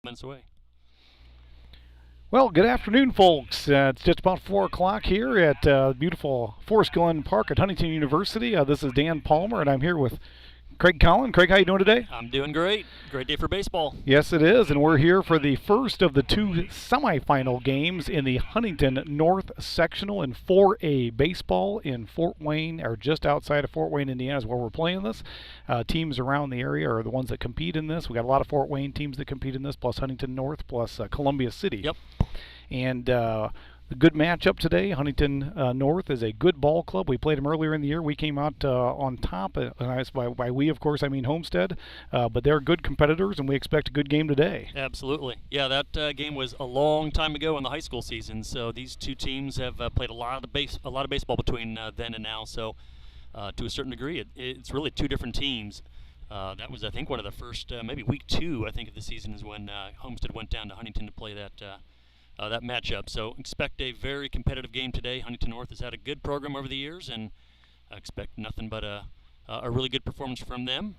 Minutes away. Well, good afternoon, folks. It's just about 4 o'clock here at beautiful Forest Glen Park at Huntington University. This is Dan Palmer, and I'm here with Craig Collin. Craig, how you doing today? I'm doing great. Great day for baseball. Yes, it is, and we're here for the first of the two semifinal games in the Huntington North Sectional in 4A baseball in Fort Wayne, or just outside of Fort Wayne, Indiana, is where we're playing this. Teams around the area are the ones that compete in this. We got a lot of Fort Wayne teams that compete in this, plus Huntington North, plus Columbia City. Yep. And a good matchup today. Huntington North is a good ball club. We played them earlier in the year. We came out on top. By we, of course, I mean Homestead. But they're good competitors, and we expect a good game today. Absolutely. Yeah, that game was a long time ago in the high school season. So these two teams have played a lot of baseball between then and now. So to a certain degree, it's really two different teams. That was, I think, one of the first, maybe week 2, I think, of the season is when Homestead went down to Huntington to play that matchup. So expect a very competitive game today. Huntington North has had a good program over the years, and I expect nothing but a really good performance from them.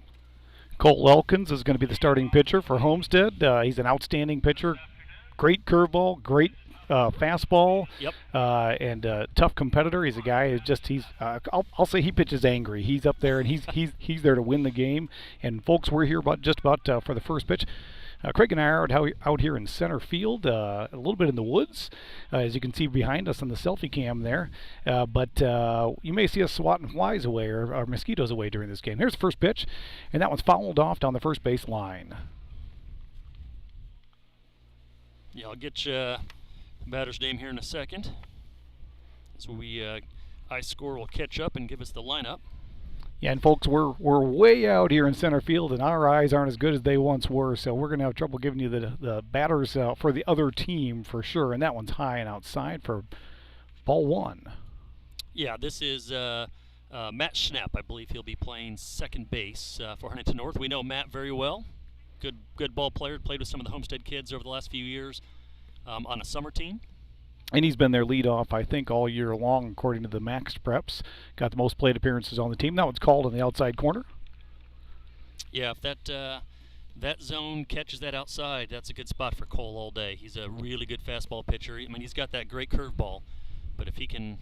Cole Elkins is going to be the starting pitcher for Homestead. He's an outstanding pitcher. Great curveball, great fastball, Yep. And tough competitor. He's a guy I'll say he pitches angry. He's up there and he's there to win the game. And folks, we're here just about for the first pitch. Craig and I are out here in center field, a little bit in the woods, as you can see behind us on the selfie cam there. But you may see us swatting flies away or mosquitoes away during this game. Here's the first pitch, and that one's fouled off down the first base line. Yeah, I'll get you batter's name here in a second. So iScore will catch up and give us the lineup. Yeah, and folks, we're way out here in center field, and our eyes aren't as good as they once were, so we're going to have trouble giving you the batters for the other team for sure. And that one's high and outside for ball 1. Yeah, this is Matt Schnapp. I believe he'll be playing second base for Huntington North. We know Matt very well. Good ball player. Played with some of the Homestead kids over the last few years on a summer team. And he's been their leadoff, I think, all year long, according to the Max Preps. Got the most plate appearances on the team. That one's called on the outside corner. Yeah, if that zone catches that outside, that's a good spot for Cole all day. He's a really good fastball pitcher. I mean, he's got that great curveball, but if he can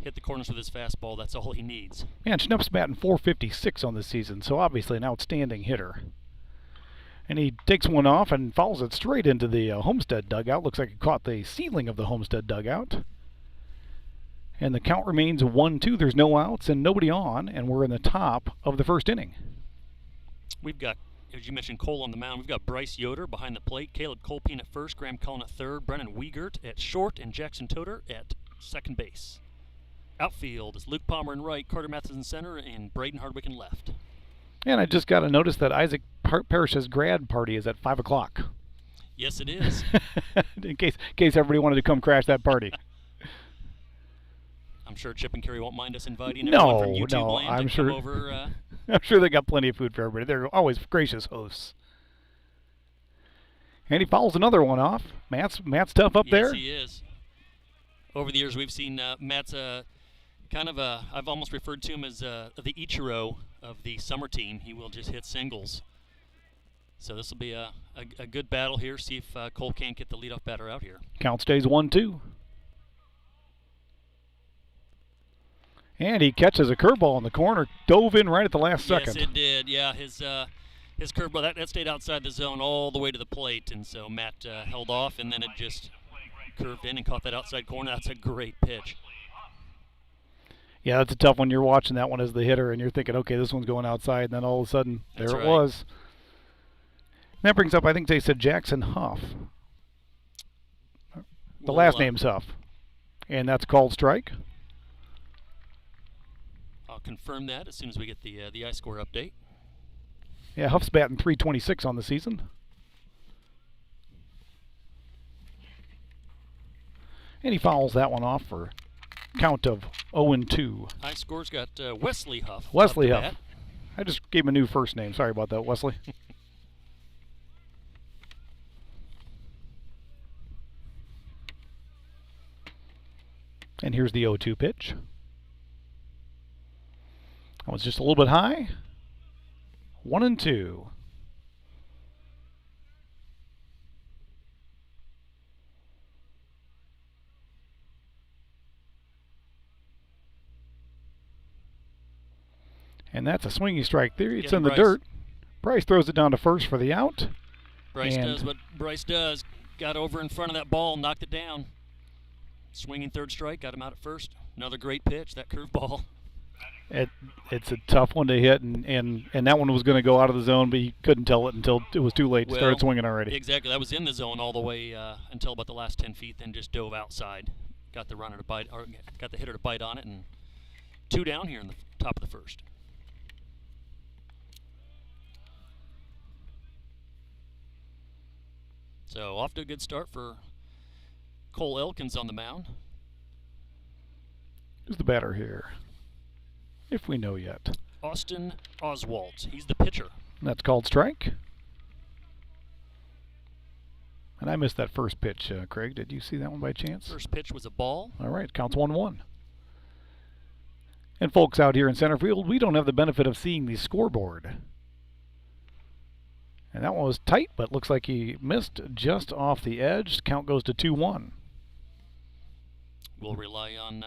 hit the corners with his fastball, that's all he needs. Yeah, and Schnupp's batting .456 on this season, so obviously an outstanding hitter. And he takes one off and fouls it straight into the Homestead dugout. Looks like it caught the ceiling of the Homestead dugout. And the count remains 1-2. There's no outs and nobody on, and we're in the top of the first inning. We've got, as you mentioned, Cole on the mound. We've got Bryce Yoder behind the plate, Caleb Colpine at first, Graham Cullen at third, Brennan Wiegert at short, and Jackson Toter at second base. Outfield is Luke Palmer in right, Carter Matheson in center, and Braden Hardwick in left. And I just got to notice that Isaac Parrish's grad party is at 5 o'clock. Yes, it is. in case everybody wanted to come crash that party. I'm sure Chip and Kerry won't mind us inviting everyone from YouTube land I'm to sure, come over. I'm sure they got plenty of food for everybody. They're always gracious hosts. And he fouls another one off. Matt's tough up there. Yes, he is. Over the years, we've seen Matt's kind of I've almost referred to him as the Ichiro of the summer team. He will just hit singles. So this will be a good battle here. See if Cole can't get the leadoff batter out here. Count stays 1-2. And he catches a curveball in the corner. Dove in right at the last second. Yes, it did. Yeah, his curveball, that stayed outside the zone all the way to the plate. And so Matt held off, and then it just curved in and caught that outside corner. That's a great pitch. Yeah, that's a tough one. You're watching that one as the hitter, and you're thinking, okay, this one's going outside, and then all of a sudden, there it was. And that brings up, I think they said Jackson Huff. The last name's Huff. And that's called strike. I'll confirm that as soon as we get the iScore update. Yeah, Huff's batting .326 on the season. And he fouls that one off for count of 0-2. iScore's got Wesley Huff. Wesley Huff. I just gave him a new first name. Sorry about that, Wesley. And here's the 0-2 pitch. That was just a little bit high. 1-2. And that's a swinging strike there. It's Get in the Bryce. dirt. Bryce throws it down to first for the out. Bryce And does what Bryce does. Got over in front of that ball, knocked it down. Swinging third strike, got him out at first. Another great pitch, that curveball. It's a tough one to hit, and that one was going to go out of the zone, but he couldn't tell it until it was too late. Well, Started swinging already. Exactly. That was in the zone all the way until about the last 10 feet, then just dove outside. Got the runner to bite, or got the hitter to bite on it, and 2 down here in the top of the first. So off to a good start for Cole Elkins on the mound. Who's the batter here? If we know yet. Austin Oswalt. He's the pitcher. That's called strike. And I missed that first pitch, Craig. Did you see that one by chance? First pitch was a ball. All right, counts 1-1. And folks out here in center field, we don't have the benefit of seeing the scoreboard. And that one was tight, but looks like he missed just off the edge. Count goes to 2-1. We'll rely on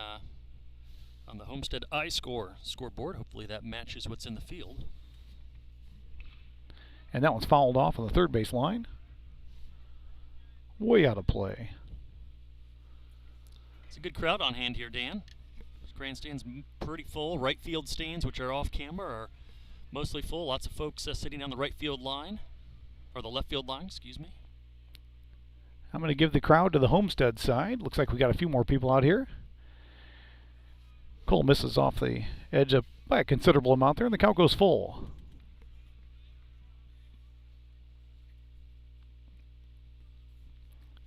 the Homestead scoreboard. Hopefully that matches what's in the field. And that one's fouled off on the third base line. Way out of play. It's a good crowd on hand here, Dan. This grandstand's pretty full. Right field stands, which are off camera, are mostly full. Lots of folks sitting on the right field line, or the left field line, excuse me. I'm going to give the crowd to the Homestead side. Looks like we got a few more people out here. Cole misses off the edge by a considerable amount there, and the count goes full.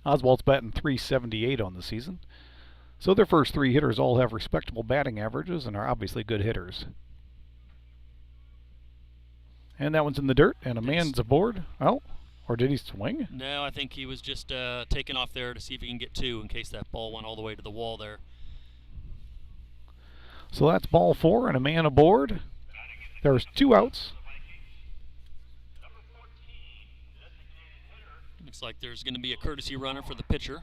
Oswald's batting .378 on the season. So their first 3 hitters all have respectable batting averages and are obviously good hitters. And that one's in the dirt, and a man's aboard. Oh, or did he swing? No, I think he was just taking off there to see if he can get 2 in case that ball went all the way to the wall there. So that's ball 4 and a man aboard. There's 2 outs. Looks like there's going to be a courtesy runner for the pitcher.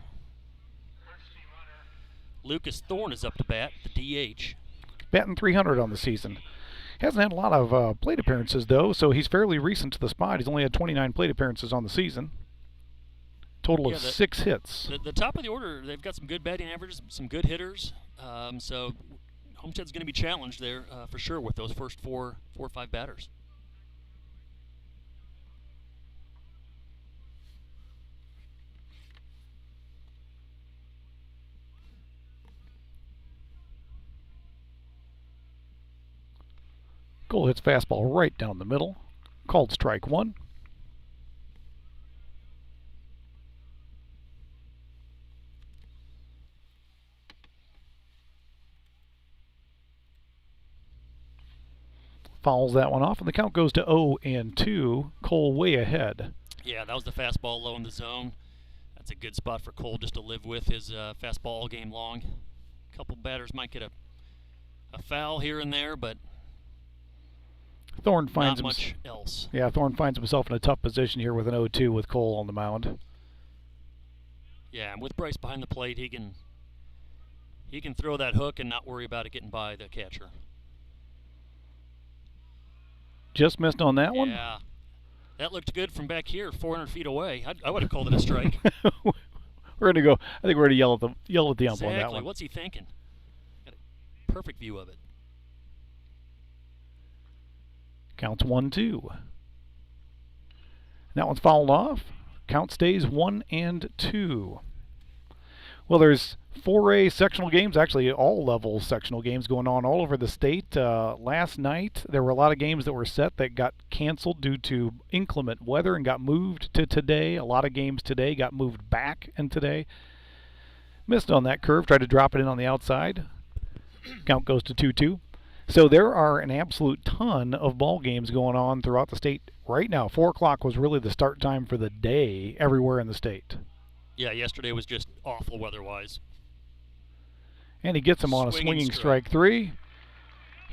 Lucas Thorne is up to bat, the DH. Batting .300 on the season. Hasn't had a lot of plate appearances, though, so he's fairly recent to the spot. He's only had 29 plate appearances on the season. Total of 6 hits. The top of the order, they've got some good batting averages, some good hitters. So Homestead's going to be challenged there for sure with those first 4 or 5 batters. Cole hits fastball right down the middle. Called strike 1. Fouls that one off, and the count goes to 0-2. Cole way ahead. Yeah, that was the fastball low in the zone. That's a good spot for Cole just to live with his fastball all game long. A couple batters might get a foul here and there, but Thorne finds not much else. Yeah, Thorne finds himself in a tough position here with an 0-2 with Cole on the mound. Yeah, and with Bryce behind the plate, he can throw that hook and not worry about it getting by the catcher. Just missed on that one? Yeah. That looked good from back here, 400 feet away. I would have called it a strike. We're going to go. I think we're going to yell at the ump on that Exactly. one. What's he thinking? Got a perfect view of it. Counts 1-2. That one's fouled off. Count stays 1-2. Well, there's 4A sectional games, actually all level sectional games going on all over the state. Last night, there were a lot of games that were set that got canceled due to inclement weather and got moved to today. A lot of games today got moved back and today. Missed on that curve, tried to drop it in on the outside. Count goes to 2-2. So there are an absolute ton of ball games going on throughout the state right now. 4 o'clock was really the start time for the day everywhere in the state. Yeah, yesterday was just awful weather-wise. And he gets him on a swinging strike 3.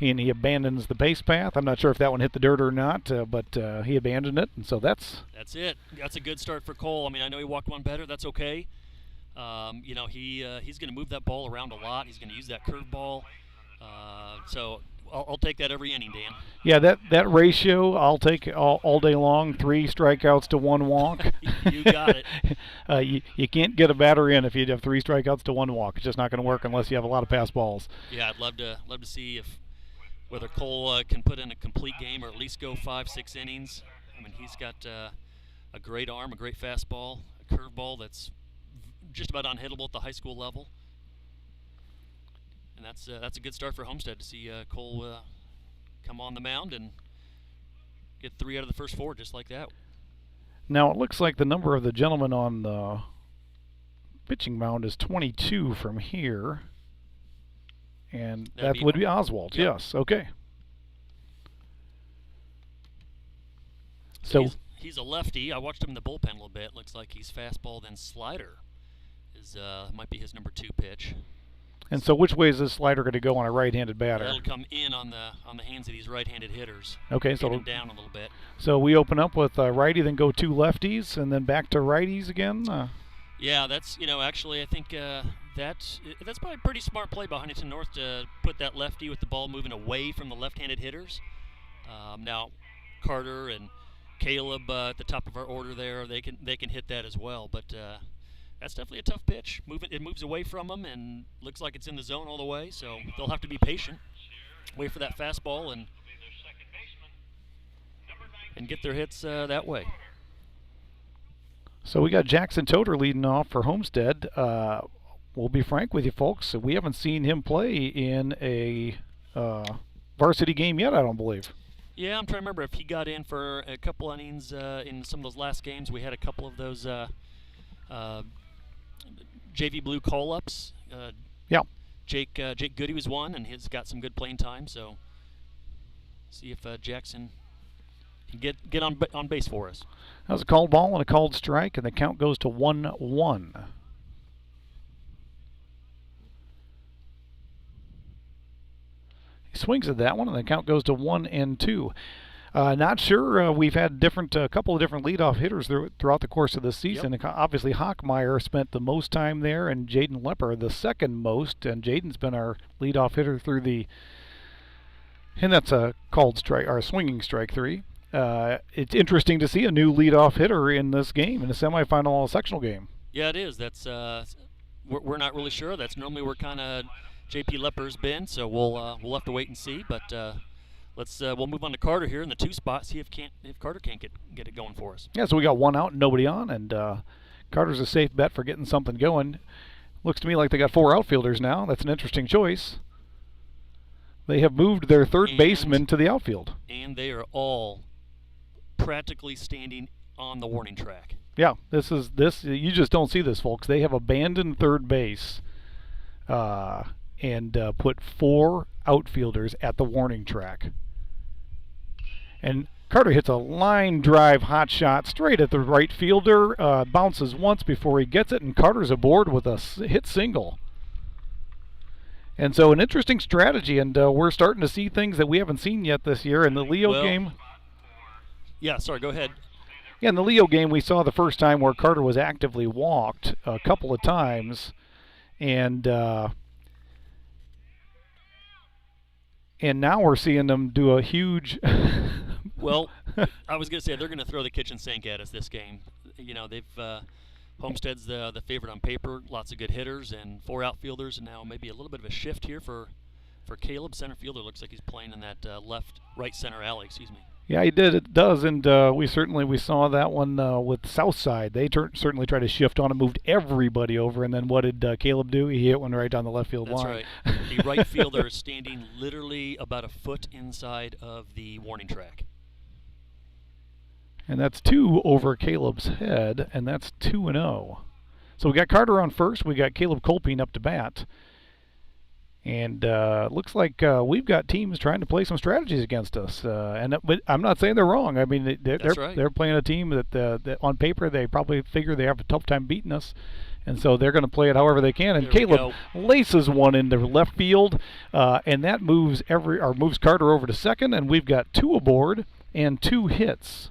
And he abandons the base path. I'm not sure if that one hit the dirt or not, but he abandoned it. And so that's it. That's a good start for Cole. I mean, I know he walked one better. That's okay. He's going to move that ball around a lot. He's going to use that curveball. So I'll take that every inning, Dan. Yeah, that ratio I'll take all day long. 3 strikeouts to 1 walk. You got it. You can't get a batter in if you have 3 strikeouts to 1 walk. It's just not going to work unless you have a lot of pass balls. Yeah, I'd love to see whether Cole can put in a complete game or at least go 5-6 innings. I mean, he's got a great arm, a great fastball, a curveball that's just about unhittable at the high school level. And that's a good start for Homestead to see Cole come on the mound and get 3 out of the first 4 just like that. Now it looks like the number of the gentleman on the pitching mound is 22 from here. And that would be Oswald. Yep. Yes, okay. So he's a lefty. I watched him in the bullpen a little bit. Looks like he's fastball then slider might be his number 2 pitch. And so which way is this slider going to go on a right-handed batter? That'll come in on the hands of these right-handed hitters. Okay, so get him down a little bit. So we open up with righty, then go 2 lefties, and then back to righties again? Yeah, that's, actually I think that's probably a pretty smart play by Huntington North to put that lefty with the ball moving away from the left-handed hitters. Now, Carter and Caleb at the top of our order there, they can hit that as well, but that's definitely a tough pitch. It moves away from them and looks like it's in the zone all the way, so they'll have to be patient, wait for that fastball, and get their hits that way. So we got Jackson Toter leading off for Homestead. We'll be frank with you folks, we haven't seen him play in a varsity game yet, I don't believe. Yeah, I'm trying to remember if he got in for a couple innings in some of those last games. We had a couple of those JV Blue call-ups. Yeah. Jake Goody was one, and he's got some good playing time. So, see if Jackson can get on base for us. That was a called ball and a called strike, and the count goes to 1-1. He swings at that one, and the count goes to 1-2. Not sure. We've had a couple of different leadoff hitters throughout the course of the season. Yep. Obviously, Hockmeyer spent the most time there, and Jaden Lepper the second most. And Jaden's been our leadoff hitter and that's a called strike, or a swinging strike 3. It's interesting to see a new leadoff hitter in this game, in a semifinal sectional game. Yeah, it is. That's we're not really sure. That's normally where kind of JP Lepper's been. So we'll have to wait and see, but. We'll move on to Carter here in the 2 spot. See if Carter can't get it going for us. Yeah, so we got 1 out and nobody on, and Carter's a safe bet for getting something going. Looks to me like they got 4 outfielders now. That's an interesting choice. They have moved their third baseman to the outfield, and they are all practically standing on the warning track. Yeah, this. You just don't see this, folks. They have abandoned third base and put 4 outfielders at the warning track. And Carter hits a line drive hot shot straight at the right fielder, bounces once before he gets it, and Carter's aboard with a hit single. And so an interesting strategy, and we're starting to see things that we haven't seen yet this year. In the Leo game... Yeah, sorry, go ahead. Yeah, in the Leo game, we saw the first time where Carter was actively walked a couple of times, and now we're seeing them do a huge... Well, I was going to say they're going to throw the kitchen sink at us this game. They've Homestead's the favorite on paper, lots of good hitters and 4 outfielders, and now maybe a little bit of a shift here for Caleb. Center fielder looks like he's playing in that right center alley, excuse me. Yeah, he did. It does, and we saw that one with Southside. They certainly tried to shift on and moved everybody over, and then what did Caleb do? He hit one right down the left field line. That's right. The right fielder is standing literally about a foot inside of the warning track. And that's 2 over Caleb's head, and that's 2-0. So we got Carter on first. We got Caleb Colpine up to bat. And looks like we've got teams trying to play some strategies against us. But I'm not saying they're wrong. I mean, they're playing a team that on paper they probably figure they have a tough time beating us. And so they're going to play it however they can. And Caleb laces one into left field, and that moves Carter over to second. And we've got 2 aboard and 2 hits.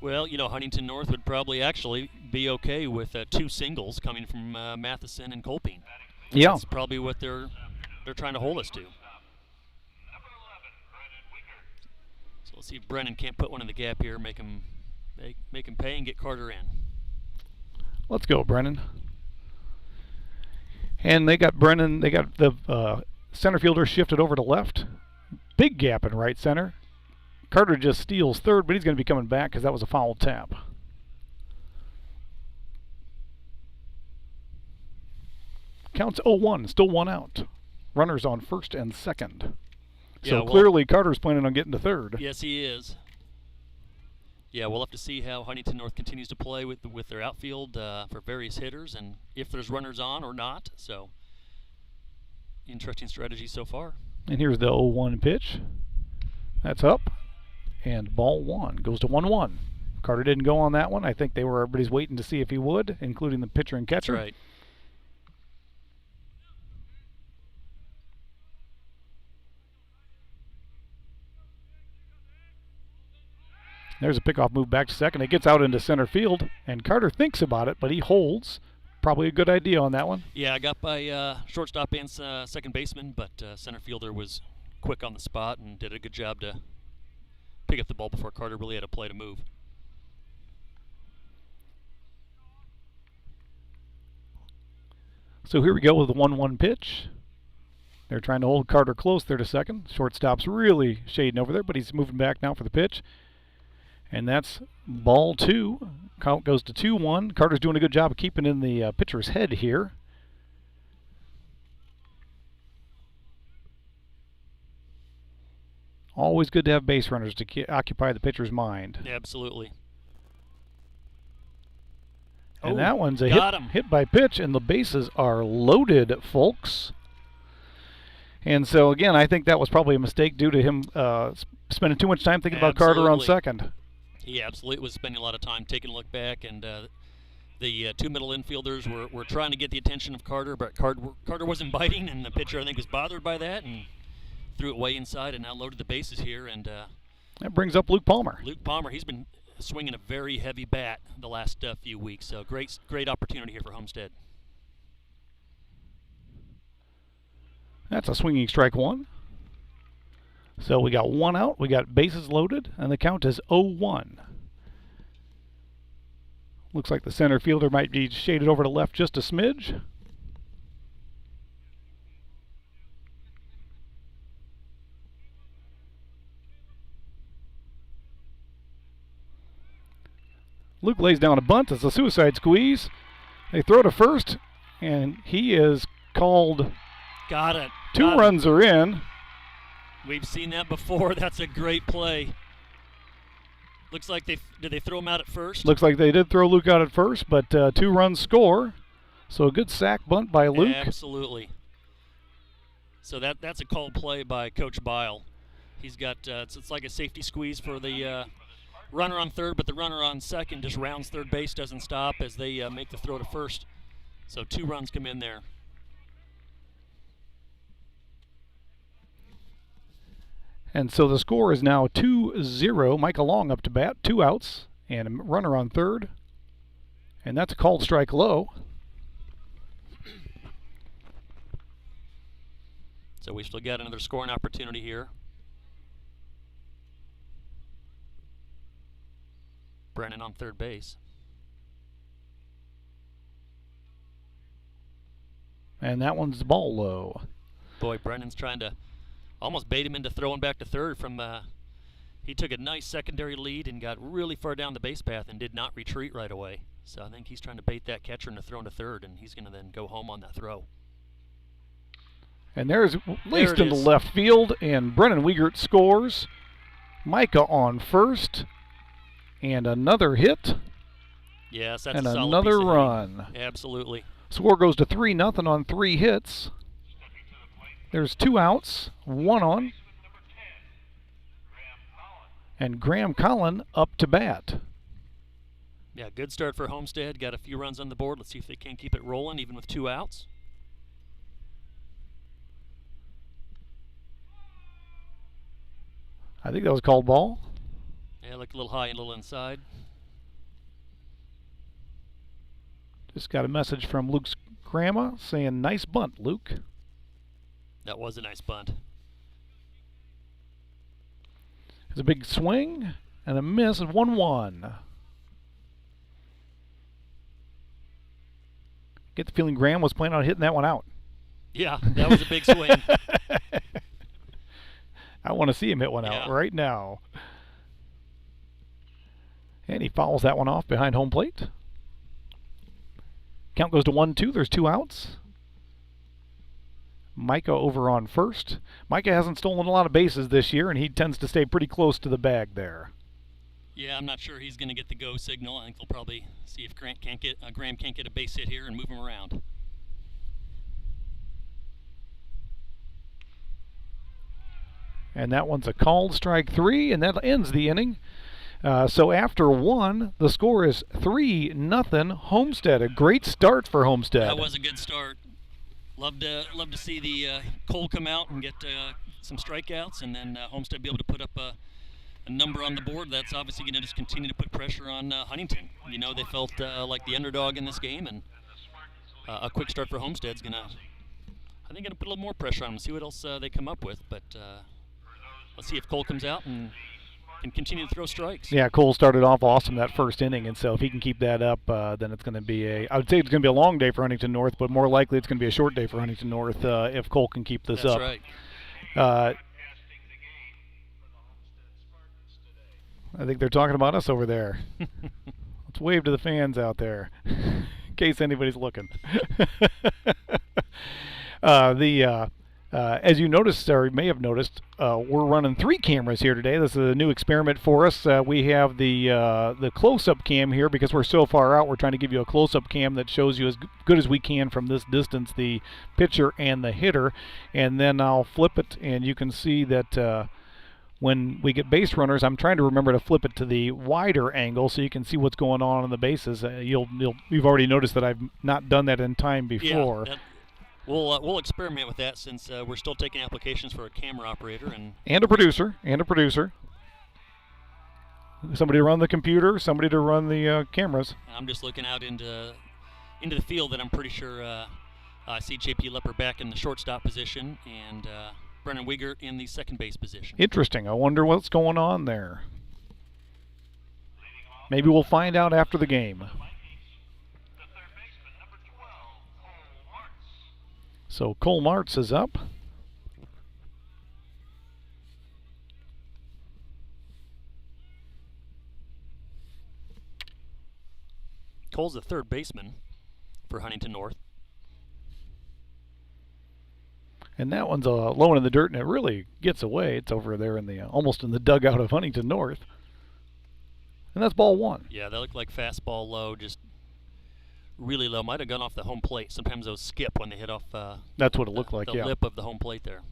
Well, Huntington North would probably actually be okay with 2 singles coming from Matheson and Colpine. Yeah, that's probably what they're they're trying to hold us to. So let's see if Brennan can't put one in the gap here, make him pay and get Carter in. Let's go, Brennan. And they got Brennan. They got the center fielder shifted over to left. Big gap in right center. Carter just steals third, but he's going to be coming back because that was a foul tap. Counts 0-1, still one out. Runners on first and second. Yeah, So clearly Carter's planning on getting to third. Yes, he is. Yeah, we'll have to see how Huntington North continues to play with their outfield for various hitters and if there's runners on or not. So, interesting strategy so far. And here's the 0-1 pitch. That's up. And ball one goes to 1-1. Carter didn't go on that one. I think everybody's waiting to see if he would, including the pitcher and catcher. That's right. There's a pickoff move back to second. It gets out into center field, and Carter thinks about it, but he holds. Probably a good idea on that one. Yeah, I got by shortstop and second baseman, but center fielder was quick on the spot and did a good job to pick up the ball before Carter really had a play to move. So here we go with the 1-1 pitch. They're trying to hold Carter close there to second. Shortstop's really shading over there, but he's moving back now for the pitch. And that's ball two. Count goes to 2-1. Carter's doing a good job of keeping in the pitcher's head here. Always good to have base runners to occupy the pitcher's mind. Yeah, absolutely. And that one's a hit by pitch, and the bases are loaded, folks. And so, again, I think that was probably a mistake due to him spending too much time thinking about Carter on second. He absolutely was spending a lot of time taking a look back, and the two middle infielders were trying to get the attention of Carter, but Carter wasn't biting, and the pitcher, I think, was bothered by that and threw it way inside and now loaded the bases here. And that brings up Luke Palmer. Luke Palmer, he's been swinging a very heavy bat the last few weeks, so great opportunity here for Homestead. That's a swinging strike one. So we got one out, we got bases loaded, and the count is 0-1. Looks like the center fielder might be shaded over to left just a smidge. Luke lays down a bunt. It's a suicide squeeze. They throw to first, and he is called. Got it. Two runs are in. We've seen that before. That's a great play. Looks like did they throw him out at first? Looks like they did throw Luke out at first, but 2 runs score. So a good sack bunt by Luke. Absolutely. So that's a called play by Coach Bile. He's got it's like a safety squeeze for the runner on third, but the runner on second just rounds third base, doesn't stop as they make the throw to first. So 2 runs come in there. And so the score is now 2-0. Michael Long up to bat, 2 outs, and a runner on third. And that's a called strike low. So we still got another scoring opportunity here. Brennan on third base. And that one's ball low. Boy, Brennan's trying to almost bait him into throwing back to third from he took a nice secondary lead and got really far down the base path and did not retreat right away. So I think he's trying to bait that catcher into throwing to third, and he's going to then go home on that throw. And there's laced into left field, and Brennan Wiegert scores. Micah on first, and another hit. Yes, that's and a solid another piece of run. hitting. Absolutely. Score goes to 3-0 on 3 hits. There's 2 outs, 1 on. And Graham Collin up to bat. Yeah, good start for Homestead. Got a few runs on the board. Let's see if they can keep it rolling even with 2 outs. I think that was called ball. Yeah, looked a little high and a little inside. Just got a message from Luke's grandma saying, "Nice bunt, Luke." That was a nice bunt. It's a big swing and a miss at 1-1. Get the feeling Graham was planning on hitting that one out. Yeah, that was a big swing. I want to see him hit one out right now. And he fouls that one off behind home plate. Count goes to 1-2. There's 2 outs. Micah over on first. Micah hasn't stolen a lot of bases this year, and he tends to stay pretty close to the bag there. Yeah, I'm not sure he's going to get the go signal. I think they'll probably see if Graham can't get a base hit here and move him around. And that one's a called strike 3, and that ends the inning. So after 1, the score is 3-0 Homestead. A great start for Homestead. That was a good start. Love to see the Cole come out and get some strikeouts, and then Homestead be able to put up a number on the board. That's obviously going to just continue to put pressure on Huntington. You know, they felt like the underdog in this game, and a quick start for Homestead's going to put a little more pressure on them, see what else they come up with. But let's see if Cole comes out and can continue to throw strikes. Yeah, Cole started off awesome that first inning, and so if he can keep that up, then it's going to be I would say it's going to be a long day for Huntington North, but more likely it's going to be a short day for Huntington North if Cole can keep this up. That's right. I think they're talking about us over there. Let's wave to the fans out there in case anybody's looking. As you noticed, or you may have noticed, we're running 3 cameras here today. This is a new experiment for us. We have the close-up cam here because we're so far out. We're trying to give you a close-up cam that shows you as good as we can from this distance the pitcher and the hitter. And then I'll flip it, and you can see that when we get base runners, I'm trying to remember to flip it to the wider angle so you can see what's going on the bases. You've already noticed that I've not done that in time before. Yeah, we'll experiment with that since we're still taking applications for a camera operator and a producer. Somebody to run the computer, somebody to run the cameras. I'm just looking out into the field, and I'm pretty sure I see J.P. Lepper back in the shortstop position and Brennan Wiegert in the second base position. Interesting. I wonder what's going on there. Maybe we'll find out after the game. So Cole Martz is up. Cole's the third baseman for Huntington North. And that one's low in the dirt, and it really gets away. It's over there in the almost in the dugout of Huntington North. And that's ball 1. Yeah, they look like fastball low, just really low. Might have gone off the home plate. Sometimes those skip when they hit off that's what it looked like, the lip of the home plate there.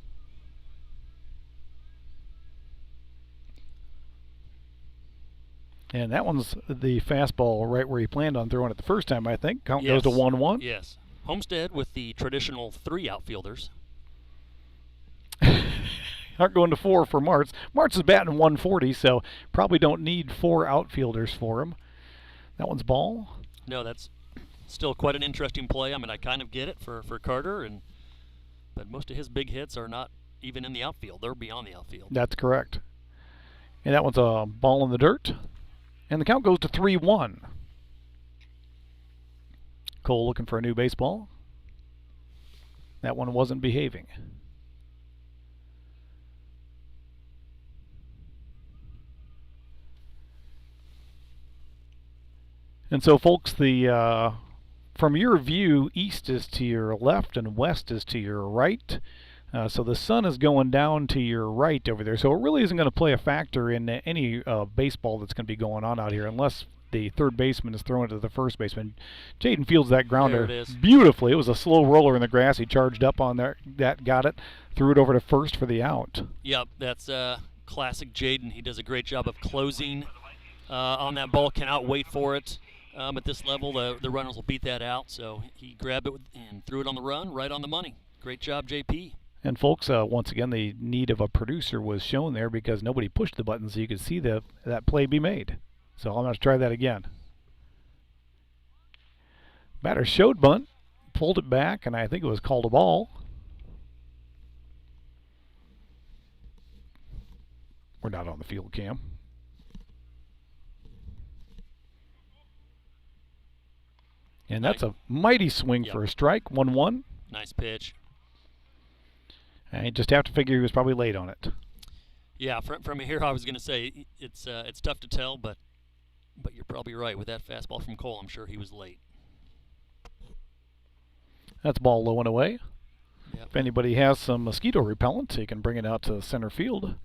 And that one's the fastball right where he planned on throwing it the first time, I think. Count Yes. goes to 1-1. Yes. Homestead with the traditional 3 outfielders. Aren't going to 4 for Martz. Martz is batting 140, so probably don't need 4 outfielders for him. That one's ball. No, that's still quite an interesting play. I mean, I kind of get it for Carter, but most of his big hits are not even in the outfield. They're beyond the outfield. That's correct. And that one's a ball in the dirt. And the count goes to 3-1. Cole looking for a new baseball. That one wasn't behaving. And so, folks, from your view, east is to your left and west is to your right. So the sun is going down to your right over there. So it really isn't going to play a factor in any baseball that's going to be going on out here unless the third baseman is throwing it to the first baseman. Jaden fields that grounder beautifully. It was a slow roller in the grass. He charged up on that, got it, threw it over to first for the out. Yep, that's classic Jaden. He does a great job of closing on that ball, cannot wait for it. At this level, the runners will beat that out. So he grabbed it and threw it on the run, right on the money. Great job, JP. And folks, once again, the need of a producer was shown there because nobody pushed the button so you could see that play be made. So I'm going to try that again. Batter showed bunt, pulled it back, and I think it was called a ball. We're not on the field cam. And that's a mighty swing for a strike. 1-1. Nice pitch. And you just have to figure he was probably late on it. Yeah, from here I was going to say it's tough to tell, but you're probably right. With that fastball from Cole, I'm sure he was late. That's ball low and away. Yep. If anybody has some mosquito repellent, he can bring it out to center field.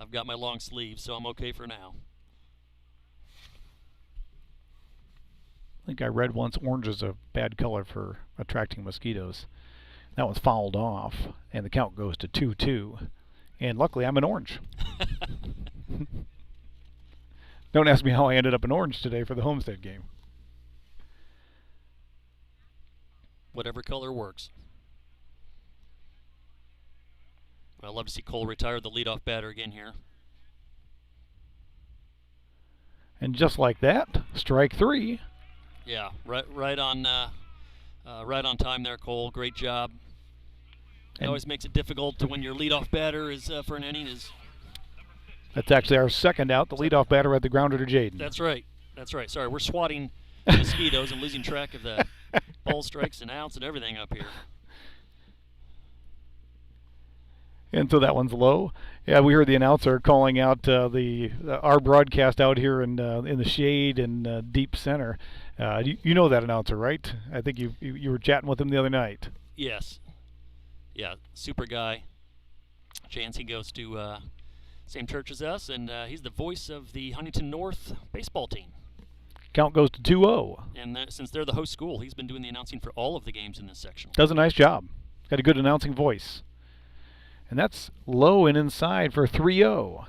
I've got my long sleeves, so I'm okay for now. I think I read once orange is a bad color for attracting mosquitoes. That one's fouled off, and the count goes to 2-2. And luckily, I'm in orange. Don't ask me how I ended up in orange today for the Homestead game. Whatever color works. I'd love to see Cole retire the leadoff batter again here. And just like that, strike 3. Yeah, right on time there, Cole. Great job. It always makes it difficult when your leadoff batter is for an inning is. That's actually our second out. The leadoff batter had the grounder to Jaden. That's right. That's right. Sorry, we're swatting mosquitoes and losing track of the ball strikes and outs and everything up here. And so that one's low. Yeah, we heard the announcer calling out our broadcast out here in the shade and deep center. You know that announcer, right? I think you were chatting with him the other night. Yes. Yeah, super guy. Chance, he goes to same church as us, and he's the voice of the Huntington North baseball team. Count goes to 2-0. And since they're the host school, he's been doing the announcing for all of the games in this section. Does a nice job. Got a good announcing voice. And that's low and inside for 3-0.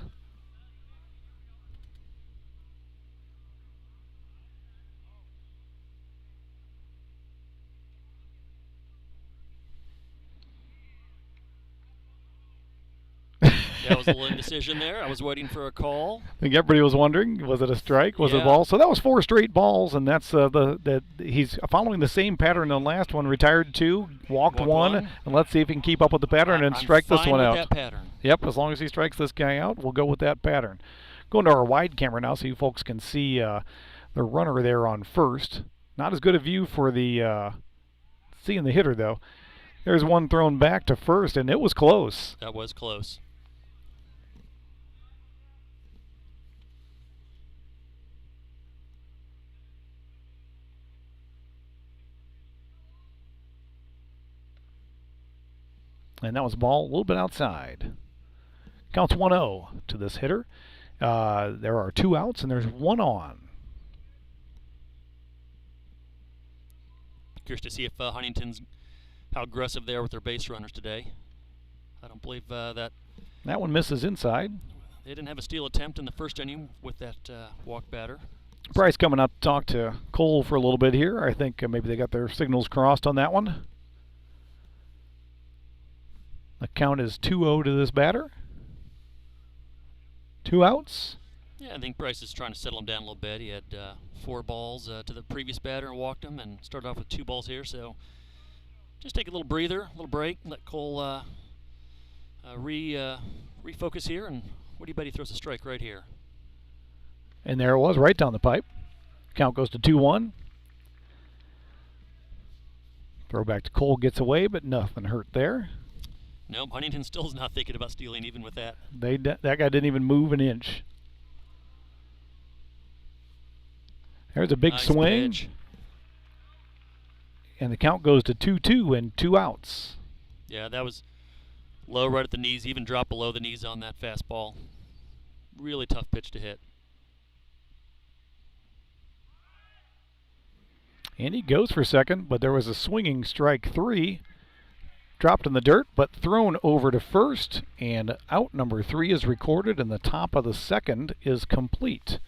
That was a little indecision there. I was waiting for a call. I think everybody was wondering, was it a strike? Was it Yeah. a ball? So that was 4 straight balls, and that's he's following the same pattern on the last one. Retired 2, walked one, and let's see if he can keep up with the pattern and strike this one out. That pattern. Yep, as long as he strikes this guy out, we'll go with that pattern. Going to our wide camera now so you folks can see the runner there on first. Not as good a view for the seeing the hitter, though. There's one thrown back to first, and it was close. That was close. And that was a ball a little bit outside. Counts 1-0 to this hitter. There are 2 outs, and there's 1 on. Curious to see if Huntington's how aggressive they are with their base runners today. I don't believe that one misses inside. they didn't have a steal attempt in the first inning with that walk batter. Bryce coming up to talk to Cole for a little bit here. I think maybe they got their signals crossed on that one. The count is 2-0 to this batter. 2 outs. Yeah, I think Bryce is trying to settle him down a little bit. He had 4 balls to the previous batter and walked him, and started off with 2 balls here. So just take a little breather, a little break, let Cole refocus here. And what do you bet he throws a strike right here? And there it was, right down the pipe. Count goes to 2-1. Throw back to Cole, gets away, but nothing hurt there. Nope, Huntington still is not thinking about stealing even with that. That guy didn't even move an inch. There's a big Nice swing. pitch. And the count goes to 2-2 and 2 outs. Yeah, that was low right at the knees, even dropped below the knees on that fastball. Really tough pitch to hit. And he goes for second, but there was a swinging strike 3. Dropped in the dirt, but thrown over to first. And out number 3 is recorded, and the top of the second is complete.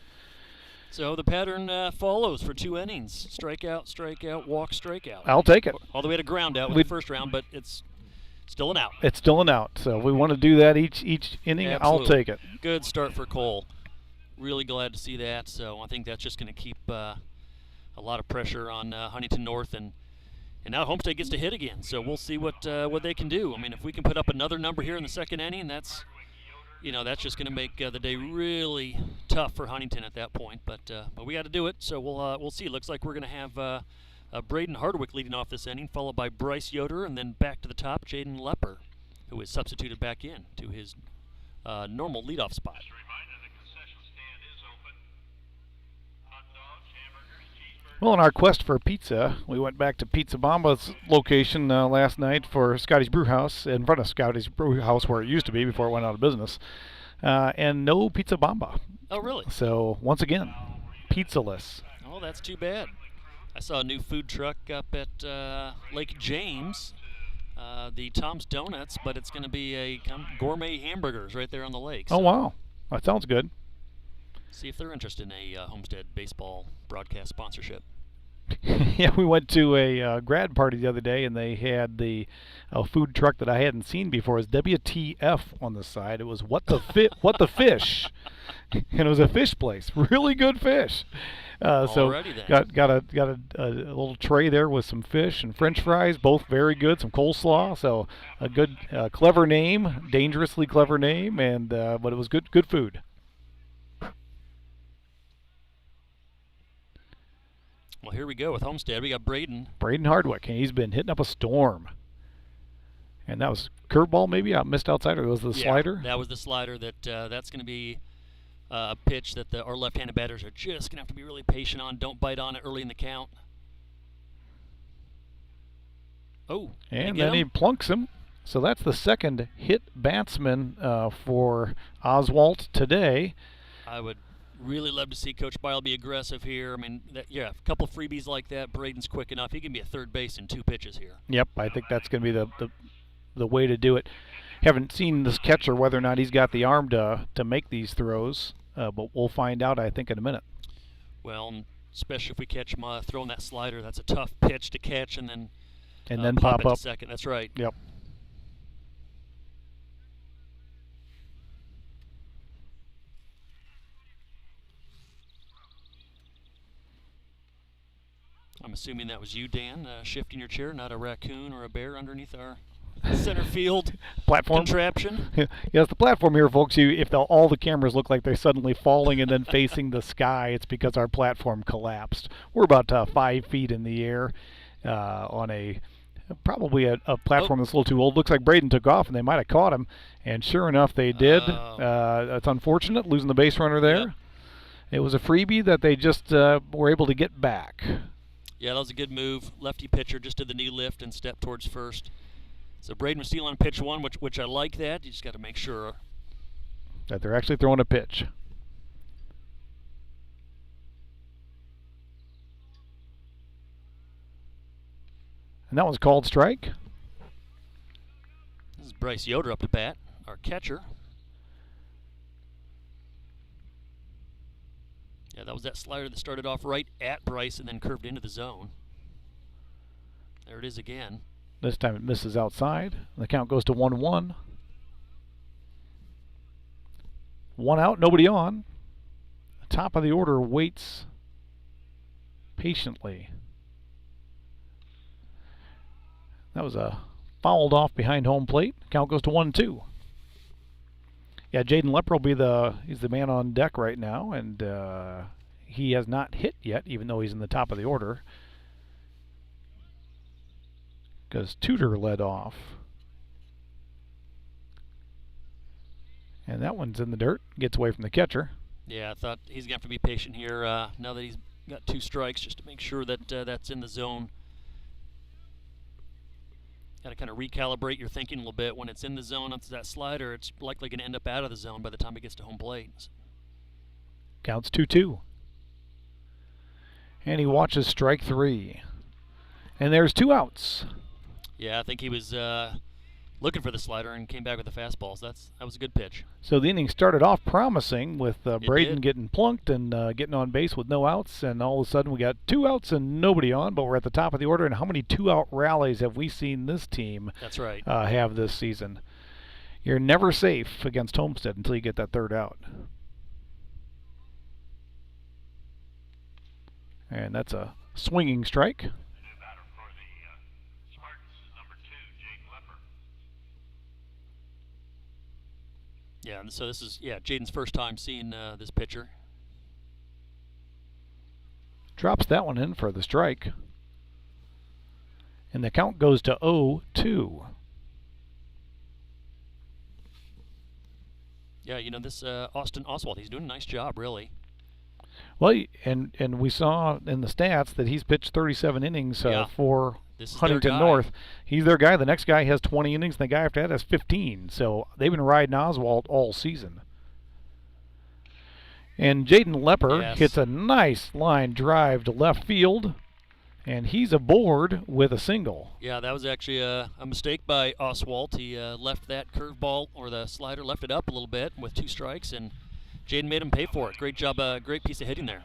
So the pattern follows for 2 innings. Strikeout, strikeout, walk, strikeout. I'll take it. All the way to ground out with the first round, but it's still an out. It's still an out. So if we want to do that each inning, Absolutely. I'll take it. Good start for Cole. Really glad to see that. So I think that's just going to keep a lot of pressure on Huntington North. And And now Homestead gets to hit again, so we'll see what they can do. I mean, if we can put up another number here in the second inning, that's just going to make the day really tough for Huntington at that point. But we got to do it, so we'll see. Looks like we're going to have Braden Hardwick leading off this inning, followed by Bryce Yoder, and then back to the top, Jaden Lepper, who is substituted back in to his normal leadoff spot. Well, in our quest for pizza, we went back to Pizza Bomba's location last night for Scotty's Brew House, in front of Scotty's Brew House where it used to be before it went out of business, and no Pizza Bomba. Oh, really? So, once again, pizzaless. Oh, that's too bad. I saw a new food truck up at Lake James, the Tom's Donuts, but it's going to be a gourmet hamburgers right there on the lake. So. Oh, wow. That sounds good. See if they're interested in a Homestead baseball broadcast sponsorship. Yeah, we went to a grad party the other day, and they had the food truck that I hadn't seen before. It was WTF on the side. It was what the fish, and it was a fish place. Really good fish. So got a little tray there with some fish and French fries, both very good. Some coleslaw. So a good, clever name, dangerously clever name, and but it was good food. Well, here we go with Homestead. We got Braden Hardwick, and he's been hitting up a storm. And that was curveball, maybe missed outside, or was the slider? That was the slider. That's going to be a pitch that our left-handed batters are just going to have to be really patient on. Don't bite on it early in the count. Oh, and then he plunks him. So that's the second hit batsman for Oswalt today. I would really love to see Coach Bile be aggressive here. I mean, a couple of freebies like that. Braden's quick enough. He can be a third base in 2 pitches here. Yep, I think that's going to be the way to do it. Haven't seen this catcher whether or not he's got the arm to make these throws, but we'll find out, I think, in a minute. Well, especially if we catch him throwing that slider, that's a tough pitch to catch and then pop up. Second. That's right. Yep. I'm assuming that was you, Dan, shifting your chair, not a raccoon or a bear underneath our center field platform contraption. Yes, the platform here, folks. If all the cameras look like they're suddenly falling and then facing the sky, it's because our platform collapsed. We're about 5 feet in the air on probably a platform that's a little too old. Looks like Braden took off, and they might have caught him. And sure enough, they did. It's unfortunate, losing the base runner there. Yep. It was a freebie that they just were able to get back. Yeah, that was a good move. Lefty pitcher just did the knee lift and stepped towards first. So Braden was still on pitch 1, which I like that. You just got to make sure that they're actually throwing a pitch. And that one's called strike. This is Bryce Yoder up to bat, our catcher. Yeah, that was that slider that started off right at Bryce and then curved into the zone. There it is again. This time it misses outside. The count goes to 1-1. 1 out, nobody on. The top of the order waits patiently. That was fouled off behind home plate. Count goes to 1-2. Yeah, Jaden Lepper will be he's the man on deck right now, and he has not hit yet, even though he's in the top of the order. Because Tudor led off. And that one's in the dirt. Gets away from the catcher. Yeah, I thought he's going to have to be patient here now that he's got 2 strikes, just to make sure that that's in the zone. Got to kind of recalibrate your thinking a little bit. When it's in the zone, it's that slider, it's likely going to end up out of the zone by the time it gets to home plate. Counts 2-2. And he watches strike 3. And there's 2 outs. Yeah, I think he was looking for the slider and came back with the fastball. So that was a good pitch. So the inning started off promising with Braden getting plunked and getting on base with no outs, and all of a sudden we got 2 outs and nobody on, but we're at the top of the order. And how many 2-out rallies have we seen this team That's right. have this season? You're never safe against Homestead until you get that 3rd out. And that's a swinging strike. Yeah, and so this is Jaden's first time seeing this pitcher. Drops that one in for the strike. And the count goes to 0-2. Yeah, this Austin Oswald, he's doing a nice job, really. Well, and we saw in the stats that he's pitched 37 innings for Huntington North. He's their guy. The next guy has 20 innings, and the guy after that has 15. So they've been riding Oswald all season. And Jaden Lepper hits a nice line drive to left field, and he's aboard with a single. Yeah, that was actually a mistake by Oswald. He left that curveball, or the slider, left it up a little bit with 2 strikes, and Jaden made him pay for it. Great job, great piece of hitting there.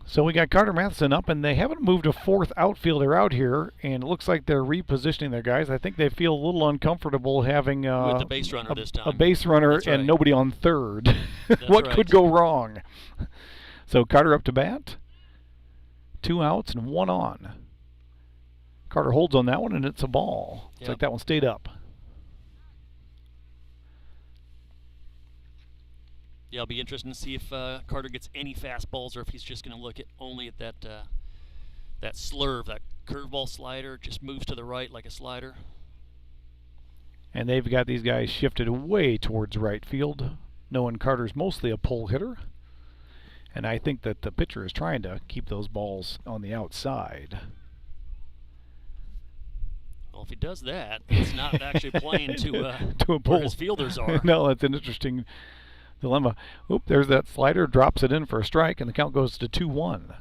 So we got Carter Matheson up, and they haven't moved a 4th outfielder out here, and it looks like they're repositioning their guys. I think they feel a little uncomfortable having with the base runner this time. A base runner and nobody on third. What could go wrong? So Carter up to bat. 2 outs and 1 on. Carter holds on that one, and it's a ball. Looks like that one stayed up. Yeah, it'll be interesting to see if Carter gets any fastballs, or if he's just going to look at only at that that slurve, that curveball slider, just moves to the right like a slider. And they've got these guys shifted way towards right field, knowing Carter's mostly a pull hitter. And I think that the pitcher is trying to keep those balls on the outside. Well, if he does that, he's not actually playing to a pull. Where his fielders are. No, that's an interesting dilemma. Oop, there's that slider, drops it in for a strike, and the count goes to 2-1.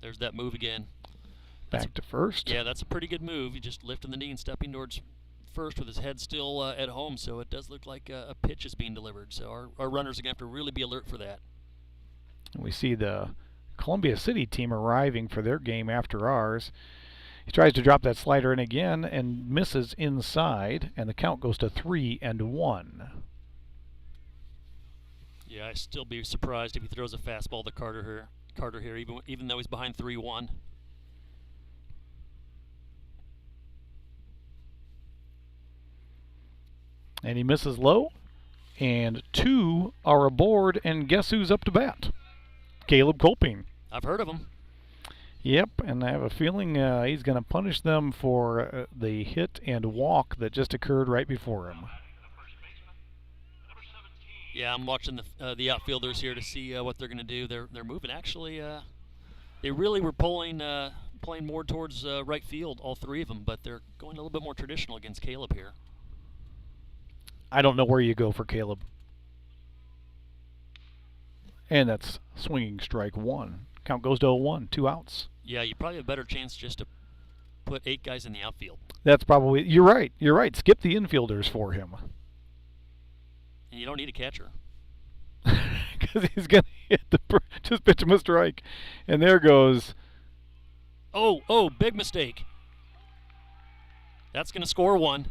There's that move again. Back to first. Yeah, that's a pretty good move. He just lifting the knee and stepping towards first with his head still at home, so it does look like a pitch is being delivered. So our runners are going to have to really be alert for that. We see the Columbia City team arriving for their game after ours. He tries to drop that slider in again and misses inside, and the count goes to 3-1. Yeah, I'd still be surprised if he throws a fastball to Carter here, even though he's behind 3-1. And he misses low, and 2 are aboard, and guess who's up to bat? Caleb Kolping. I've heard of him. Yep, and I have a feeling he's going to punish them for the hit and walk that just occurred right before him. Yeah, I'm watching the outfielders here to see what they're going to do. They're moving. Actually, they really were playing more towards right field, all 3 of them, but they're going a little bit more traditional against Caleb here. I don't know where you go for Caleb. And that's swinging strike 1. Count goes to 0-1, 2 outs. Yeah, you probably have a better chance just to put 8 guys in the outfield. That's probably, you're right. Skip the infielders for him. And you don't need a catcher. Because he's going to just pitch him a strike. And there goes. Oh, big mistake. That's going to score 1.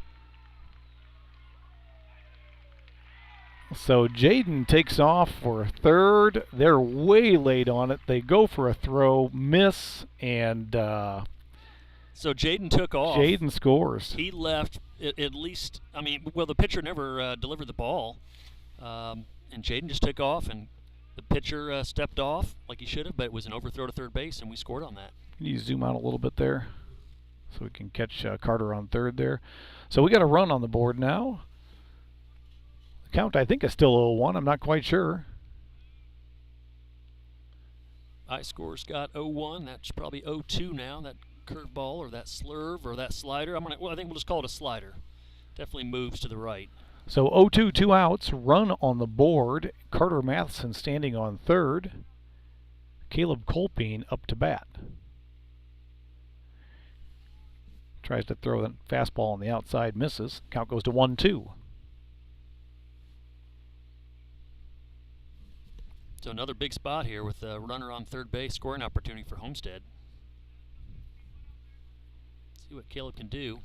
So Jaden takes off for third. They're way late on it. They go for a throw, miss, and so Jaden took off. Jaden scores. He left at least. The pitcher never delivered the ball, and Jaden just took off, and the pitcher stepped off like he should have, but it was an overthrow to third base, and we scored on that. Can you zoom out a little bit there so we can catch Carter on third there? So we got a run on the board now. Count, I think, is still 0-1. I'm not quite sure. iScore's got 0-1. That's probably 0-2 now. That curveball or that slurve or that slider. I think we'll just call it a slider. Definitely moves to the right. So 0-2, 2 outs. Run on the board. Carter Matheson standing on third. Caleb Kolping up to bat. Tries to throw that fastball on the outside. Misses. Count goes to 1-2. So another big spot here with a runner on third base, scoring opportunity for Homestead. See what Caleb can do.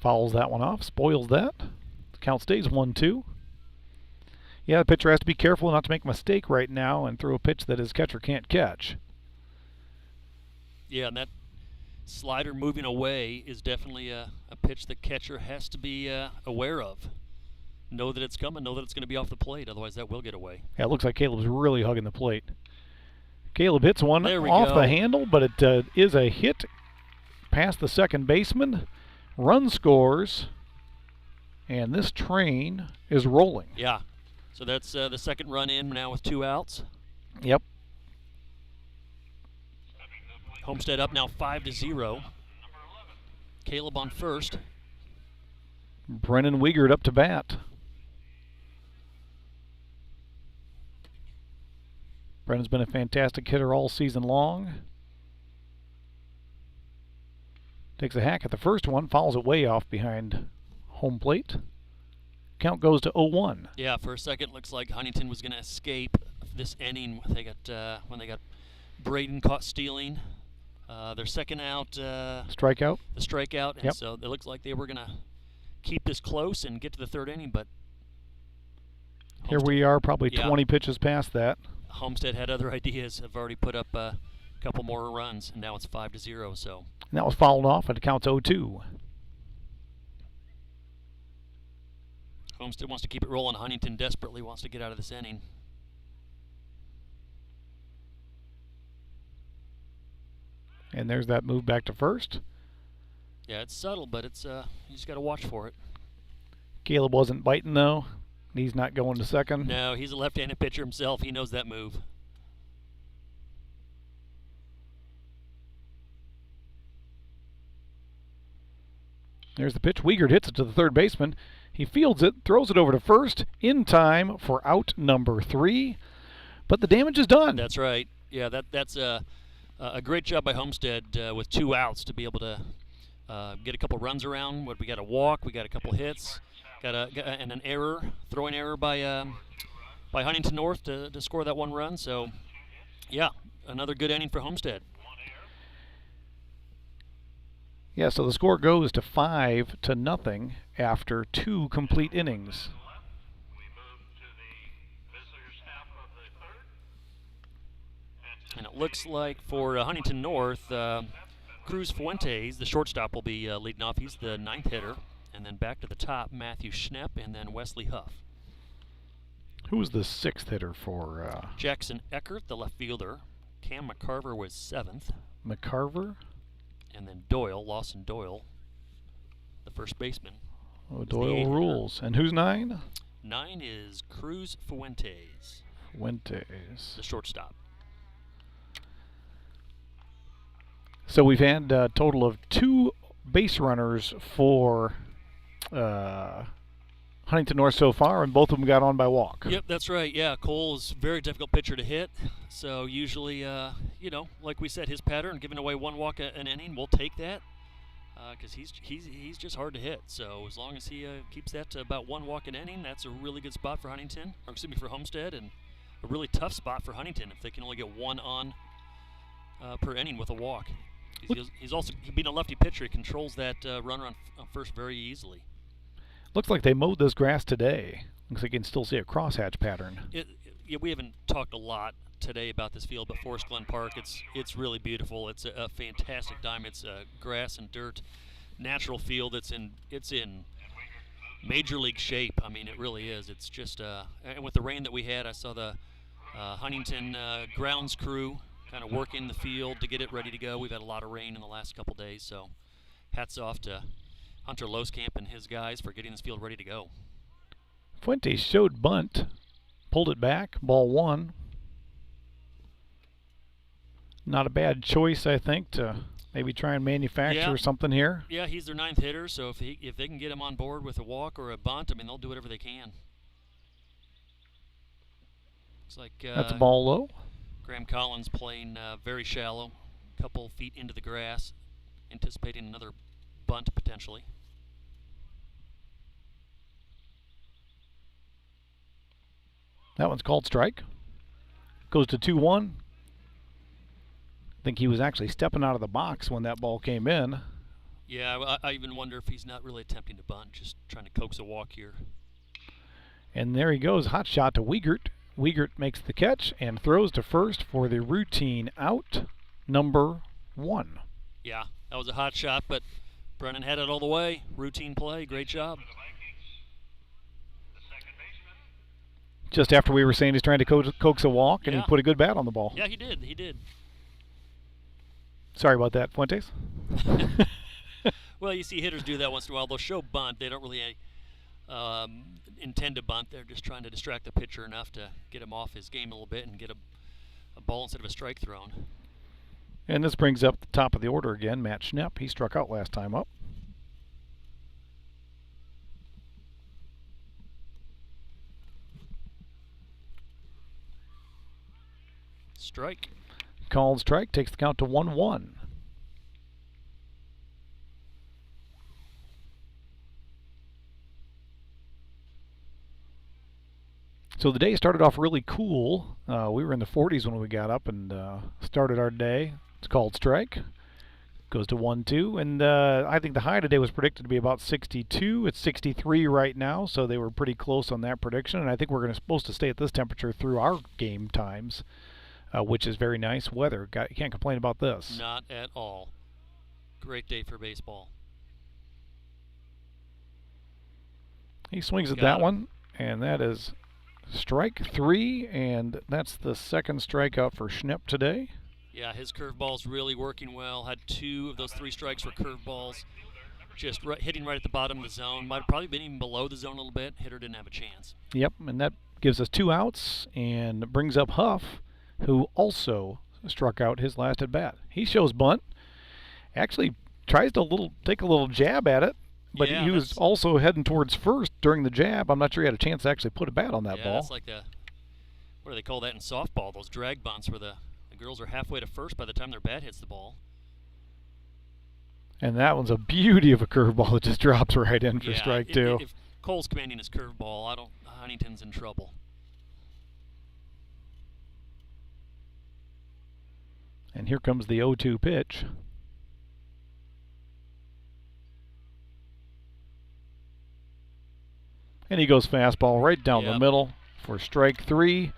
Fouls that one off, spoils that. The count stays 1-2. Yeah, the pitcher has to be careful not to make a mistake right now and throw a pitch that his catcher can't catch. Yeah, and that slider moving away is definitely a pitch the catcher has to be aware of. Know that it's coming, know that it's going to be off the plate, otherwise that will get away. Yeah, it looks like Caleb's really hugging the plate. Caleb hits one There we off go. the handle, but it is a hit past the second baseman. Run scores, and this train is rolling. Yeah, so that's the second run in now with 2 outs. Yep. Homestead up now 5-0. Caleb on first. Brennan Wiegert up to bat. Brennan's been a fantastic hitter all season long. Takes a hack at the first one, fouls it way off behind home plate. Count goes to 0-1. Yeah, for a second looks like Huntington was going to escape this inning. They got when they got Braden caught stealing their second out. Strikeout. The strikeout, and Yep. so it looks like they were going to keep this close and get to the third inning, but Here we are, probably Yeah. 20 pitches past that. Homestead had other ideas, have already put up a couple more runs, and now it's 5-0, so. And that was fouled off, and it counts 0-2. Homestead wants to keep it rolling. Huntington desperately wants to get out of this inning. And there's that move back to first. Yeah, it's subtle, but it's you just got to watch for it. Caleb wasn't biting, though. He's not going to second. No, he's a left-handed pitcher himself. He knows that move. There's the pitch. Wiegert hits it to the third baseman. He fields it, throws it over to first in time for out number 3. But the damage is done. That's right. Yeah, that's a great job by Homestead with 2 outs to be able to get a couple runs around. We got a walk, we got a couple hits, and an error, throwing error by Huntington North to score that 1 run. So, yeah, another good inning for Homestead. Yeah, so the score goes to 5-0 after 2 complete innings. And it looks like for Huntington North, Cruz Fuentes, the shortstop, will be leading off. He's the 9th hitter. And then back to the top, Matthew Schnepp and then Wesley Huff. Who was the 6th hitter for Jackson Eckert, the left fielder. Cam McCarver was 7th. McCarver? And then Doyle, Lawson Doyle, the first baseman. Oh, is the Doyle 8th hitter. rules. And who's 9? 9 is Cruz Fuentes, Fuentes. the shortstop. So we've had a total of 2 base runners for Huntington North so far, and both of them got on by walk. Yep, that's right. Yeah, Cole is a very difficult pitcher to hit. So usually, like we said, his pattern, giving away 1 walk an inning, we'll take that because he's just hard to hit. So as long as he keeps that to about 1 walk an inning, that's a really good spot for Huntington, or excuse me, for Homestead, and a really tough spot for Huntington if they can only get 1 on per inning with a walk. He's also being a lefty pitcher. He controls that runner on first very easily. Looks like they mowed this grass today. Looks like you can still see a crosshatch pattern. Yeah, we haven't talked a lot today about this field, but Forest Glen Park, it's really beautiful. It's a fantastic diamond. It's grass and dirt, natural field. It's in major league shape. I mean, it really is. It's just and with the rain that we had, I saw the Huntington grounds crew kind of working the field to get it ready to go. We've had a lot of rain in the last couple days, so hats off to Hunter Loskamp and his guys for getting this field ready to go. Fuentes showed bunt, pulled it back, ball 1. Not a bad choice, I think, to maybe try and manufacture something here. Yeah, he's their 9th hitter, so if they can get him on board with a walk or a bunt, I mean, they'll do whatever they can. Looks like That's a ball low. Graham Collins playing very shallow, a couple feet into the grass, anticipating another bunt potentially. That one's called strike. Goes to 2-1. I think he was actually stepping out of the box when that ball came in. Yeah, I even wonder if he's not really attempting to bunt, just trying to coax a walk here. And there he goes, hot shot to Wiegert. Wiegert makes the catch and throws to first for the routine out number 1. Yeah, that was a hot shot, but Brennan had it all the way. Routine play, great job. Just after we were saying he's trying to coax a walk, and he put a good bat on the ball. Yeah, he did. He did. Sorry about that, Fuentes. Well, you see hitters do that once in a while. They'll show bunt. They don't really intend to bunt. They're just trying to distract the pitcher enough to get him off his game a little bit and get a ball instead of a strike thrown. And this brings up the top of the order again, Matt Schnepp. He struck out last time up. Strike. Called strike, takes the count to 1-1. So the day started off really cool. We were in the 40s when we got up and started our day. It's called strike. Goes to 1-2, and I think the high today was predicted to be about 62. It's 63 right now, so they were pretty close on that prediction, and I think we're supposed to stay at this temperature through our game times, which is very nice weather. You can't complain about this. Not at all. Great day for baseball. He swings at that one, and that is strike 3, and that's the second strikeout for Schnepp today. Yeah, his curveball's really working well. Had 2 of those 3 strikes were curveballs. Just hitting right at the bottom of the zone. Might have probably been even below the zone a little bit. Hitter didn't have a chance. Yep, and that gives us 2 outs and brings up Huff, who also struck out his last at bat. He shows bunt. Actually tries to take a little jab at it, but he was also heading towards first during the jab. I'm not sure he had a chance to actually put a bat on that ball. Yeah, that's like what do they call that in softball? Those drag bunts where the girls are halfway to first by the time their bat hits the ball. And that one's a beauty of a curveball that just drops right in for strike 2. If Cole's commanding his curveball, Huntington's in trouble. And here comes the 0-2 pitch. And he goes fastball right down the middle for strike 3.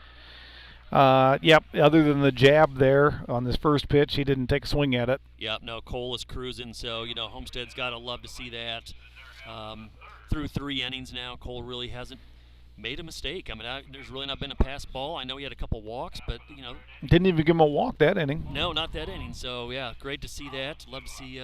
Other than the jab there on this first pitch, he didn't take a swing at it. Yep, no, Cole is cruising, so, Homestead's got to love to see that. Through 3 innings now, Cole really hasn't made a mistake. I mean, there's really not been a pass ball. I know he had a couple walks, but, Didn't even give him a walk that inning. No, not that inning. So, yeah, great to see that. Love to see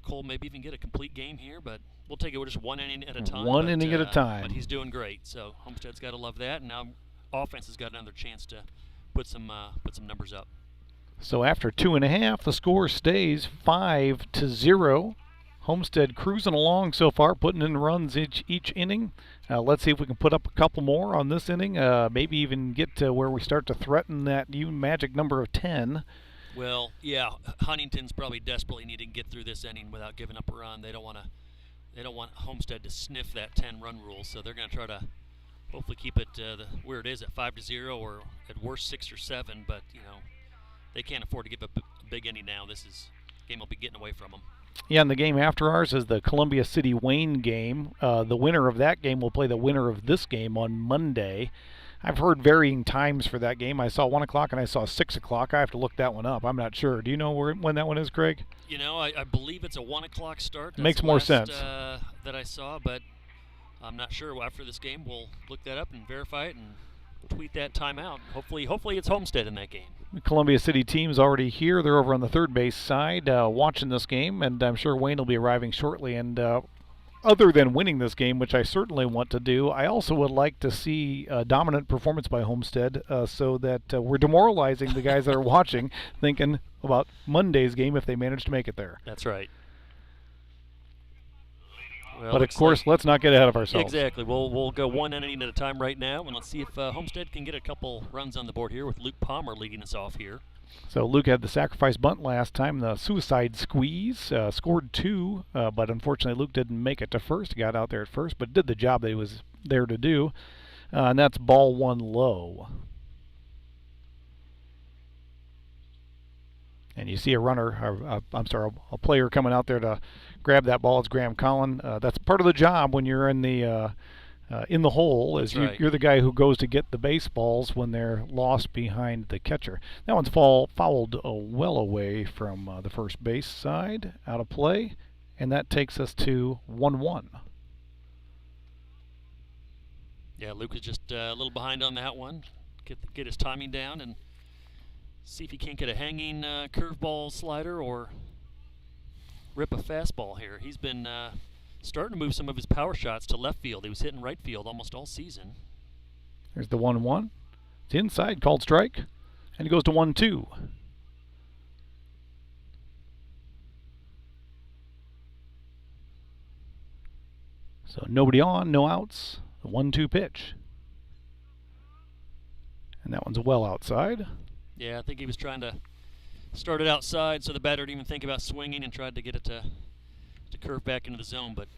Cole maybe even get a complete game here, but we'll take it. We're just 1 inning at a time. One inning at a time. But he's doing great, so Homestead's got to love that, and now offense has got another chance to put some numbers up. So after 2.5, the score stays 5-0. Homestead cruising along so far, putting in runs each inning. Let's see if we can put up a couple more on this inning. Maybe even get to where we start to threaten that magic number of 10. Well, yeah, Huntington's probably desperately needing to get through this inning without giving up a run. They don't want Homestead to sniff that 10-run rule, so they're going to try to hopefully keep it where it is at 5-0, or at worst 6 or 7. But they can't afford to give up a big inning now. Game will be getting away from them. Yeah, and the game after ours is the Columbia City Wayne game. The winner of that game will play the winner of this game on Monday. I've heard varying times for that game. I saw 1 o'clock and I saw 6 o'clock. I have to look that one up. I'm not sure. Do you know when that one is, Craig? I believe it's a 1 o'clock start. That's Makes more sense. That I saw, but I'm not sure. After this game, we'll look that up and verify it and tweet that time out. Hopefully it's Homestead in that game. The Columbia City team's already here. They're over on the third base side watching this game, and I'm sure Wayne will be arriving shortly. And other than winning this game, which I certainly want to do, I also would like to see a dominant performance by Homestead so that we're demoralizing the guys that are watching, thinking about Monday's game if they manage to make it there. That's right. Well, but of course, let's not get ahead of ourselves. Exactly. We'll go 1 inning at a time right now, and let's see if Homestead can get a couple runs on the board here with Luke Palmer leading us off here. So Luke had the sacrifice bunt last time, the suicide squeeze, scored 2, but unfortunately Luke didn't make it to first. He got out there at first, but did the job that he was there to do, and that's ball 1 low. And you see a runner, a player coming out there to grab that ball. It's Graham Collin. That's part of the job when you're in the hole. Is right. You're the guy who goes to get the baseballs when they're lost behind the catcher. That one's fouled well away from the first base side, out of play, and that takes us to 1-1. Yeah, Luke is just a little behind on that one. Get his timing down and see if he can't get a hanging curveball slider or rip a fastball here. He's been starting to move some of his power shots to left field. He was hitting right field almost all season. There's the 1-1. It's inside, called strike, and it goes to 1-2. So nobody on, no outs. The 1-2 pitch. And that one's well outside. Yeah, I think he was trying to start it outside so the batter didn't even think about swinging and tried to get it to curve back into the zone, but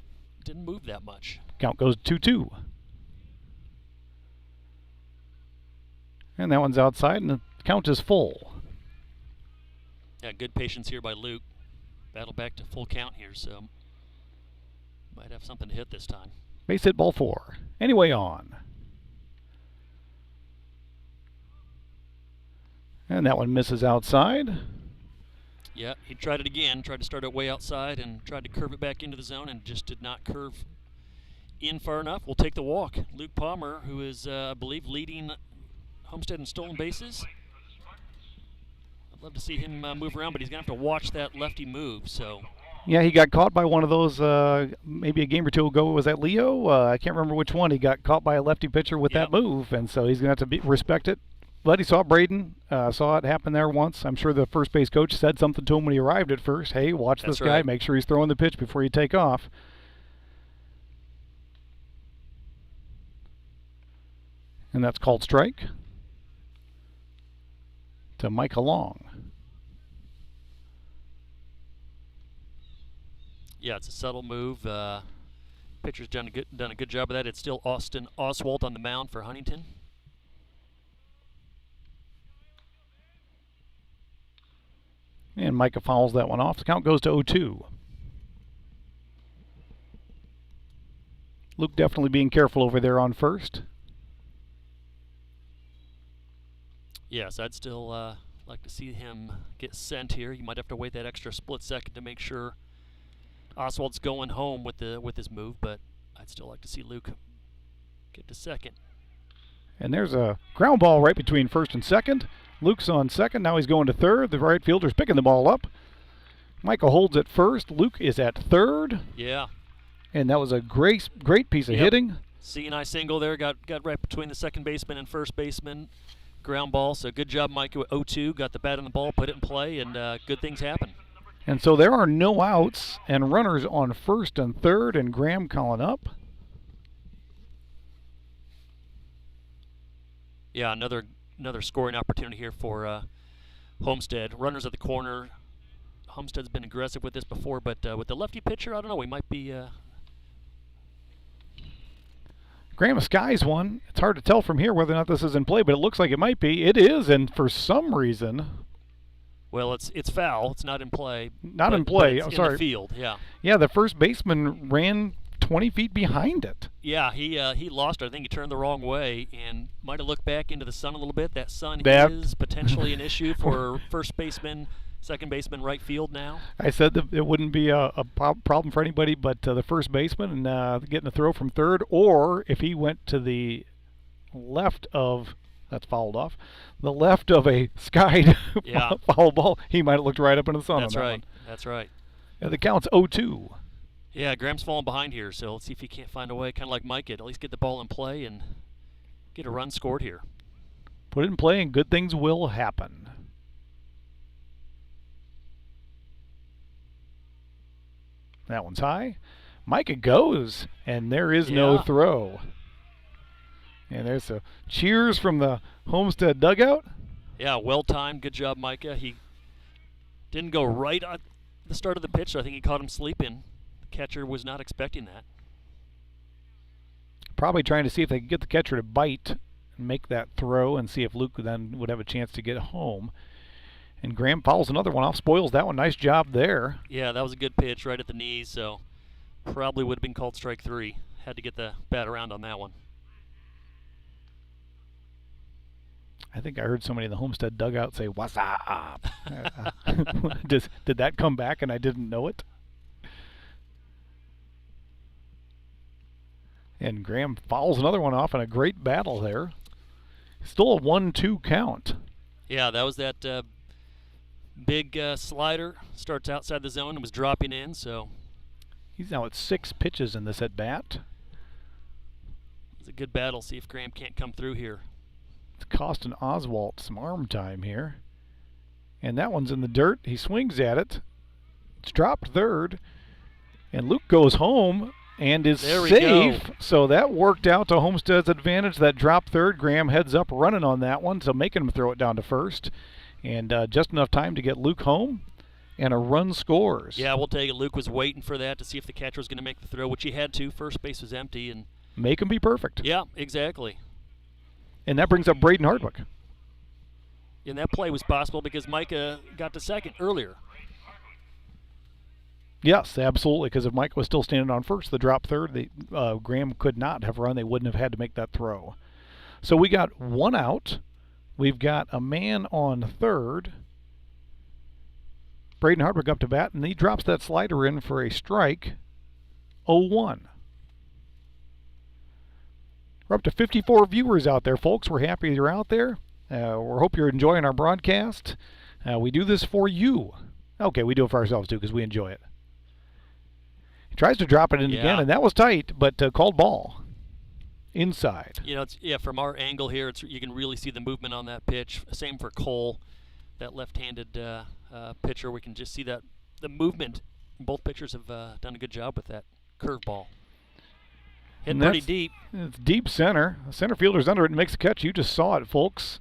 didn't move that much. Count goes 2-2. And that one's outside, and the count is full. Yeah, good patience here by Luke. Battle back to full count here, so might have something to hit this time. Base hit, ball 4. Anyway on. And that one misses outside. Yeah, he tried it again, tried to start it way outside and tried to curve it back into the zone and just did not curve in far enough. We'll take the walk. Luke Palmer, who is, I believe, leading Homestead in stolen bases. I'd love to see him move around, but he's going to have to watch that lefty move. So. Yeah, he got caught by one of those maybe a game or two ago. Was that Leo? I can't remember which one. He got caught by a lefty pitcher with that move, and so he's going to have to respect it. But he saw Braden, saw it happen there once. I'm sure the first base coach said something to him when he arrived at first. Hey, watch this guy. Make sure he's throwing the pitch before you take off. And that's called strike to Micah Long. Yeah, it's a subtle move. Pitcher's done a good job of that. It's still Austin Oswalt on the mound for Huntington. And Micah fouls that one off. The count goes to 0-2. Luke definitely being careful over there on first. Yes, I'd still like to see him get sent here. You might have to wait that extra split second to make sure Oswald's going home with his move, but I'd still like to see Luke get to second. And there's a ground ball right between first and second. Luke's on second. Now he's going to third. The right fielder's picking the ball up. Michael holds at first. Luke is at third. Yeah. And that was a great piece of hitting. C&I single there. Got right between the second baseman and first baseman. Ground ball. So good job, Mike, with 0-2. Got the bat on the ball, put it in play, and good things happen. And so there are no outs and runners on first and third, and Graham calling up. Yeah, another scoring opportunity here for Homestead. Runners at the corner. Homestead's been aggressive with this before, but with the lefty pitcher, I don't know. We might be. Graham skies one. It's hard to tell from here whether or not this is in play, but it looks like it might be. It is, and for some reason. Well, it's foul. It's not in play. Not in play. It's sorry. in the field. Yeah. Yeah, the first baseman ran 20 feet behind it. Yeah, he lost it. I think he turned the wrong way and might have looked back into the sun a little bit. That sun is potentially an issue for first baseman, second baseman, right field now. I said that it wouldn't be a problem for anybody but the first baseman and getting a throw from third, or if he went to the left of, that's fouled off, the left of a skied foul ball, he might have looked right up into the sun. That's on that right. one. That's right. Yeah, the count's 0-2. Yeah, Graham's falling behind here, so let's see if he can't find a way, kind of like Mike did, at least get the ball in play and get a run scored here. Put it in play and good things will happen. That one's high. Micah goes, and there is no throw. And there's a cheers from the Homestead dugout. Yeah, well timed. Good job, Micah. He didn't go right at the start of the pitch, so I think he caught him sleeping. The catcher was not expecting that. Probably trying to see if they could get the catcher to bite and make that throw and see if Luke then would have a chance to get home. And Graham fouls another one off, spoils that one. Nice job there. Yeah, that was a good pitch right at the knees, so probably would have been called strike 3. Had to get the bat around on that one. I think I heard somebody in the Homestead dugout say, "What's up?" Did that come back and I didn't know it? And Graham fouls another one off in a great battle there. Still a 1-2 count. Yeah, that was that big slider. Starts outside the zone and was dropping in, so He's now at 6 pitches in this at bat. it's a good battle. See if Graham can't come through here. It's costing Oswalt some arm time here. And that one's in the dirt. He swings at it. It's dropped third. And Luke goes home and is There we safe. go. So that worked out to Homestead's advantage. That drop third. Graham heads up running on that one, so making him throw it down to first. And just enough time to get Luke home. And a run scores. Yeah, we'll take it. Luke was waiting for that to see if the catcher was going to make the throw, which he had to. First base was empty, and Make him be perfect. yeah, exactly. And that brings up Braden Hardwick. And that play was possible because Micah got to second earlier. Yes, absolutely, because if Mike was still standing on first, the drop third, Graham could not have run. They wouldn't have had to make that throw. So we got one out. We've got a man on third. Braden Hardwick up to bat, and he drops that slider in for a strike. 0-1. We're up to 54 viewers out there, folks. We're happy you're out there. We hope you're enjoying our broadcast. We do this for you. Okay, we do it for ourselves, too, because we enjoy it. He tries to drop it in again, and that was tight, but called ball. Inside. You know, from our angle here, you can really see the movement on that pitch. Same for Cole, that left-handed pitcher. We can just see that the movement. Both pitchers have done a good job with that curveball. Hit pretty deep. It's deep center. The center fielder's under it and makes a catch. You just saw it, folks.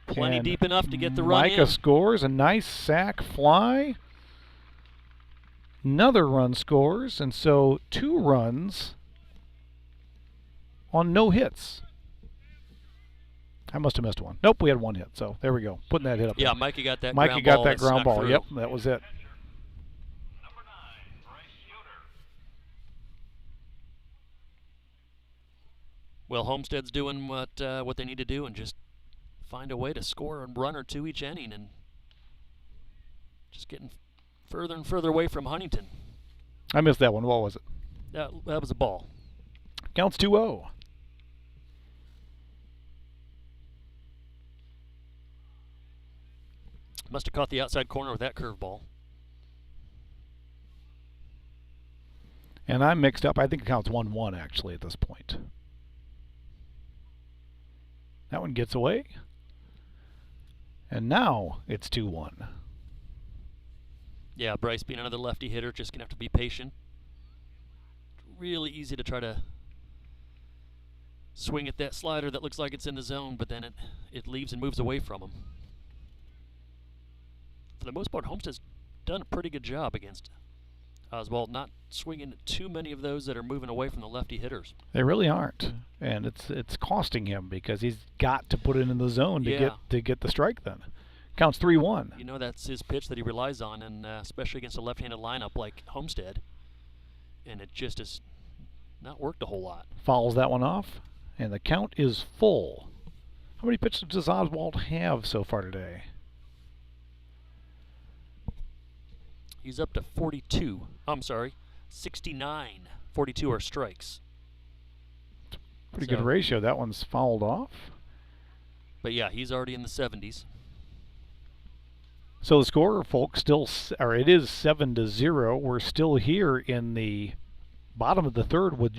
Plenty and deep enough to get the run Micah in. scores a nice sac fly. Another run scores, and so 2 runs on no hits. I must have missed one. Nope, we had 1 hit, so there we go. Putting that hit up Yeah, there. Micah got that Micah ground got ball. that ground ball. Through. Yep, that was it. Well, Homestead's doing what they need to do and just find a way to score a run or 2 each inning, and just getting further and further away from Huntington. I missed that one. What was it? That was a ball. Counts 2-0. Must have caught the outside corner with that curveball. And I'm mixed up. I think it counts 1-1 actually at this point. That one gets away. And now it's 2-1. Yeah, Bryce being another lefty hitter, just going to have to be patient. Really easy to try to swing at that slider that looks like it's in the zone, but then it leaves and moves away from him. For the most part, Homestead's done a pretty good job against Oswald, not swinging at too many of those that are moving away from the lefty hitters. They really aren't, and it's costing him because he's got to put it in the zone to get the strike. Then counts 3-1. You know, that's his pitch that he relies on, and especially against a left-handed lineup like Homestead, and it just has not worked a whole lot. Fouls that one off, and the count is full. How many pitches does Oswald have so far today? He's up to 42. I'm sorry, 69. 42 are strikes. Pretty good ratio. That one's fouled off. But yeah, he's already in the 70s. So the score, folks, it is 7-0. We're still here in the bottom of the third with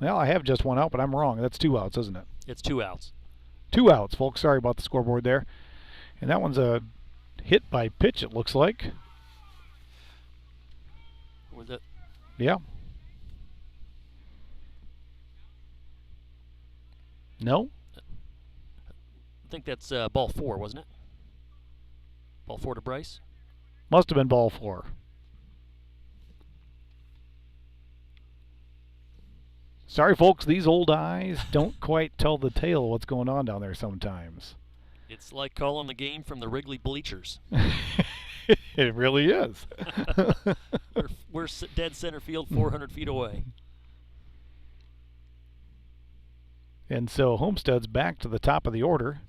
I have just 1 out, but I'm wrong. That's 2 outs, isn't it? It's 2 outs. 2 outs, folks. Sorry about the scoreboard there. And that one's a hit by pitch, it looks like. Was it? Yeah. No? I think that's ball 4, wasn't it? Ball 4 to Bryce? Must have been ball 4. Sorry, folks, these old eyes don't quite tell the tale of what's going on down there sometimes. It's like calling the game from the Wrigley bleachers. It really is. We're dead center field, 400 feet away. And so Homestead's back to the top of the order.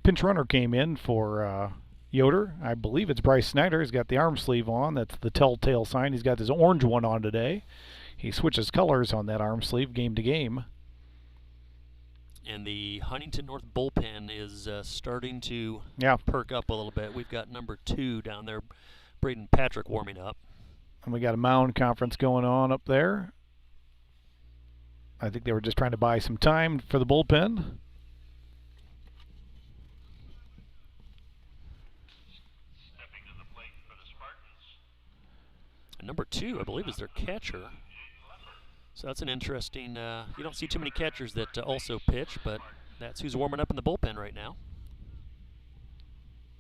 Pinch runner came in for Yoder. I believe it's Bryce Snyder. He's got the arm sleeve on. That's the telltale sign. He's got his orange one on today. He switches colors on that arm sleeve game to game. And the Huntington North bullpen is starting to perk up a little bit. We've got number 2 down there, Braden Patrick, warming up. And we got a mound conference going on up there. I think they were just trying to buy some time for the bullpen. And number 2, I believe, is their catcher. So that's an interesting, you don't see too many catchers that also pitch, but that's who's warming up in the bullpen right now.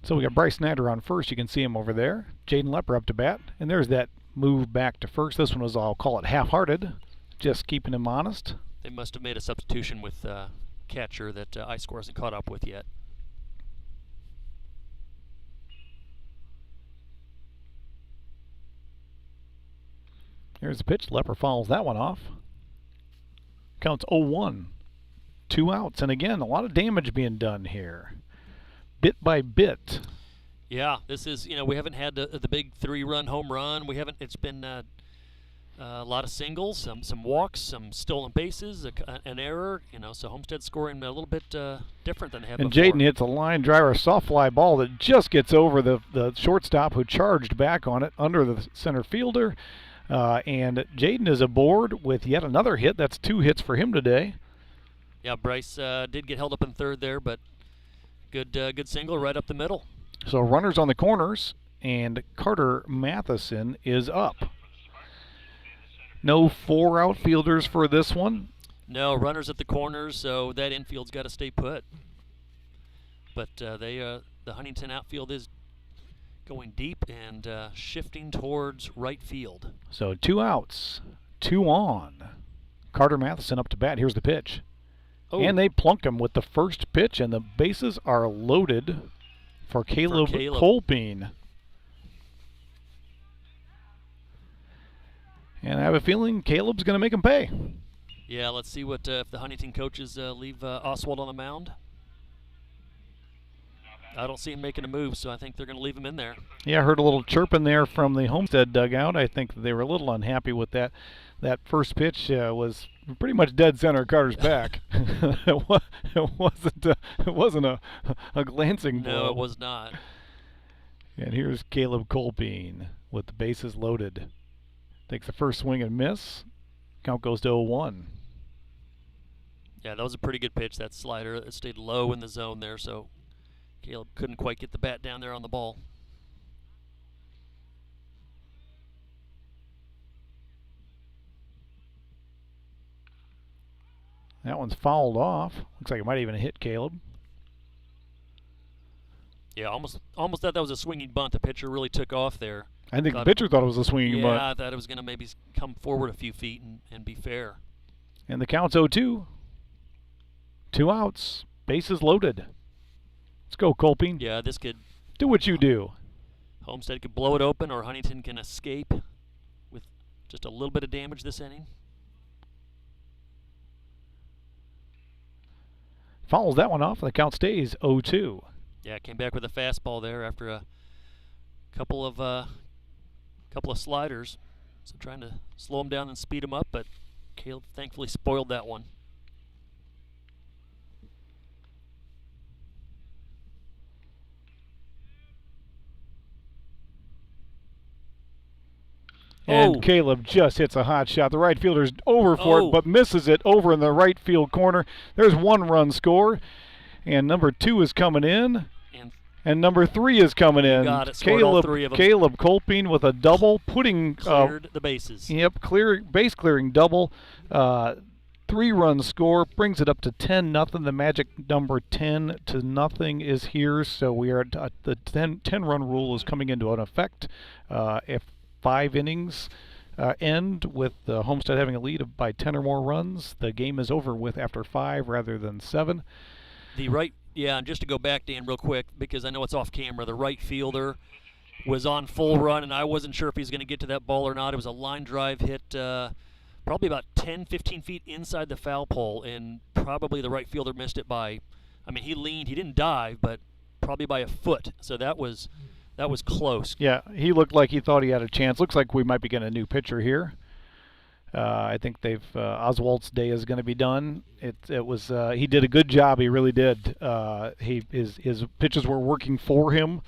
So we got Bryce Snyder on first. You can see him over there. Jaden Lepper up to bat. And there's that move back to first. This one was, I'll call it half-hearted, just keeping him honest. They must have made a substitution with catcher that iScore hasn't caught up with yet. Here's the pitch. Lepper fouls that one off. Counts 0-1. 2 outs. And again, a lot of damage being done here. Bit by bit. Yeah, this is, we haven't had the big 3-run home run. It's been a lot of singles, some walks, some stolen bases, an error, so Homestead scoring a little bit different than they have and before. Jaden hits a line driver, soft fly ball that just gets over the shortstop who charged back on it under the center fielder. And Jaden is aboard with yet another hit. That's 2 hits for him today. Yeah, Bryce did get held up in third there, but good single right up the middle. So runners on the corners, and Carter Matheson is up. No 4 outfielders for this one. No, runners at the corners, so that infield's got to stay put. But the Huntington outfield is going deep and shifting towards right field. So 2 outs, 2 on. Carter Matheson up to bat. Here's the pitch. Oh. And they plunked him with the first pitch, and the bases are loaded for Caleb Colpine. And I have a feeling Caleb's going to make him pay. Yeah, let's see what if the Huntington coaches leave Oswald on the mound. I don't see him making a move, so I think they're going to leave him in there. Yeah, I heard a little chirping there from the Homestead dugout. I think they were a little unhappy with that. That first pitch was pretty much dead center of Carter's back. It wasn't a glancing blow. No, it was not. And here's Caleb Colpine with the bases loaded. Takes the first swing and miss. Count goes to 0-1. Yeah, that was a pretty good pitch, that slider. It stayed low in the zone there, so Caleb couldn't quite get the bat down there on the ball. That one's fouled off. Looks like it might even hit Caleb. Yeah, almost thought that was a swinging bunt. The pitcher really took off there. I think the pitcher thought it was a swinging bunt. Yeah, I thought it was going to maybe come forward a few feet and be fair. And the count's 0-2. 2 outs. Bases loaded. Let's go, Colpine. Yeah, this could do what you do. Homestead could blow it open, or Huntington can escape with just a little bit of damage this inning. Fouls that one off, and the count stays 0-2. Yeah, came back with a fastball there after a couple of sliders. So trying to slow him down and speed him up, but Caleb thankfully spoiled that one. And Caleb just hits a hot shot. The right fielder's over for it, but misses it over in the right field corner. There's 1 run score, and number 2 is coming in, and number 3 is coming in. Got it. All 3 of them. Caleb Colpine with a double, putting cleared the bases. Yep, base clearing double. 3-run score brings it up to 10-0. The magic number 10-0 is here, so we are at the 10-run rule is coming into an effect. If 5 innings end with Homestead having a lead by 10 or more runs, the game is over with after 5 rather than 7. The right Yeah, and just to go back, Dan, real quick, because I know it's off camera, the right fielder was on full run, and I wasn't sure if he was going to get to that ball or not. It was a line drive hit probably about 10, 15 feet inside the foul pole, and probably the right fielder missed it by, I mean, he leaned, he didn't dive, but probably by a foot. So that was close. Yeah, he looked like he thought he had a chance. Looks like we might be getting a new pitcher here. I think Oswald's day is going to be done. It was he did a good job. He really did. His pitches were working for him,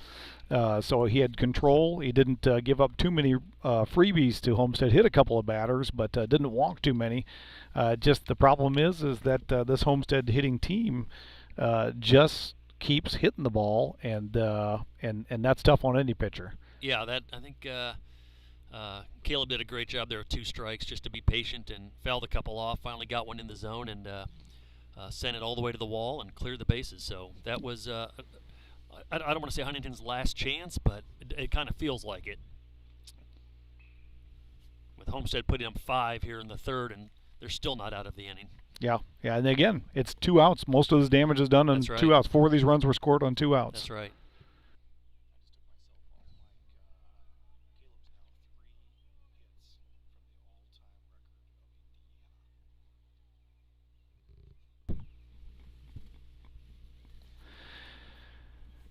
so he had control. He didn't give up too many freebies to Homestead. Hit a couple of batters, but didn't walk too many. Just the problem is that this Homestead hitting team just keeps hitting the ball, and that's tough on any pitcher. Yeah, I think. Caleb did a great job there with 2 strikes, just to be patient and fouled a couple off. Finally got one in the zone and sent it all the way to the wall and cleared the bases. So that was, I don't want to say Huntington's last chance, but it kind of feels like it. With Homestead putting up 5 here in the third, and they're still not out of the inning. Yeah, and again, it's 2 outs. Most of this damage is done on 2 outs. 4 of these runs were scored on 2 outs. That's right.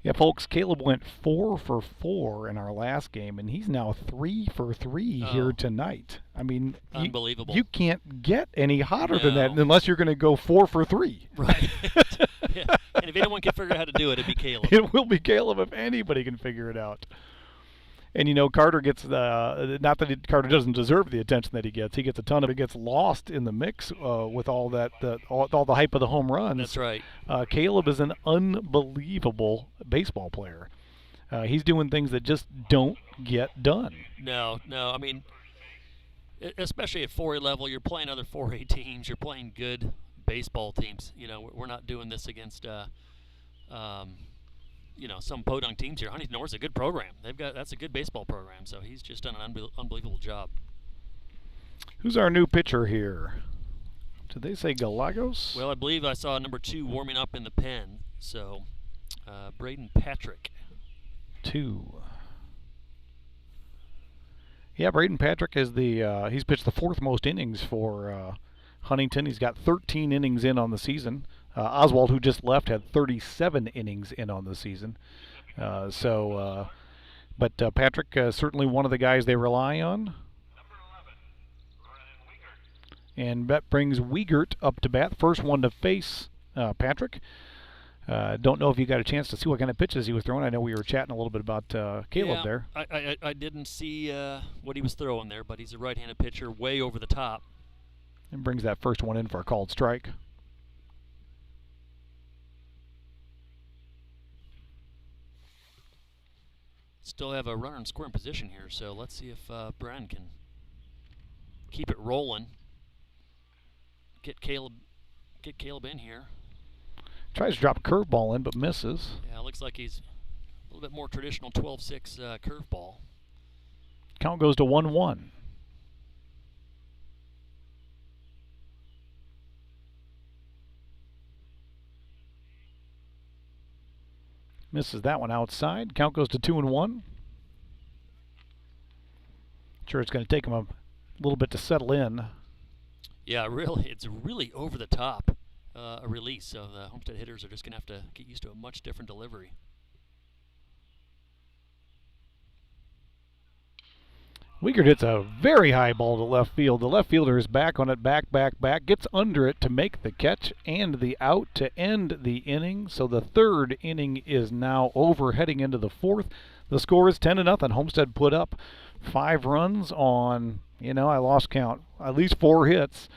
Yeah, folks, Caleb went 4 for 4 in our last game, and he's now 3 for 3 here tonight. I mean, unbelievable. You can't get any hotter than that unless you're going to go 4 for 3. Right. Yeah. And if anyone can figure out how to do it, it'd be Caleb. It will be Caleb if anybody can figure it out. And, you know, Carter gets not that Carter doesn't deserve the attention that he gets. He gets a ton of it. Gets lost in the mix with all that, all the hype of the home runs. That's right. Caleb is an unbelievable baseball player. He's doing things that just don't get done. No. I mean, especially at 4A level, you're playing other 4A teams. You're playing good baseball teams. You know, we're not doing this against some podunk teams here. Huntington North's a good program. That's a good baseball program. So he's just done an unbelievable job. Who's our new pitcher here? Did they say Galagos? Well, I believe I saw number 2 warming up in the pen. So Braden Patrick. 2. Yeah, Braden Patrick is he's pitched the 4th most innings for Huntington. He's got 13 innings in on the season. Oswald, who just left, had 37 innings in on the season. But Patrick certainly one of the guys they rely on. And that brings Wiegert up to bat. First one to face Patrick. Don't know if you got a chance to see what kind of pitches he was throwing. I know we were chatting a little bit about Caleb there. I didn't see what he was throwing there, but he's a right-handed pitcher way over the top. And brings that first one in for a called strike. Still have a runner in scoring position here, so let's see if Brian can keep it rolling. Get Caleb in here. Tries to drop a curveball in, but misses. Yeah, it looks like he's a little bit more traditional 12-6 curveball. Count goes to 1-1. Misses that one outside. Count goes to 2-1. Sure, it's going to take him a little bit to settle in. Yeah, really, it's really over the top a release. So the Homestead hitters are just going to have to get used to a much different delivery. Wiegert hits a very high ball to left field. The left fielder is back on it, back, gets under it to make the catch and the out to end the inning. So the 3rd inning is now over, heading into the 4th. The score is 10-0. Homestead put up 5 runs on, I lost count, at least 4 hits.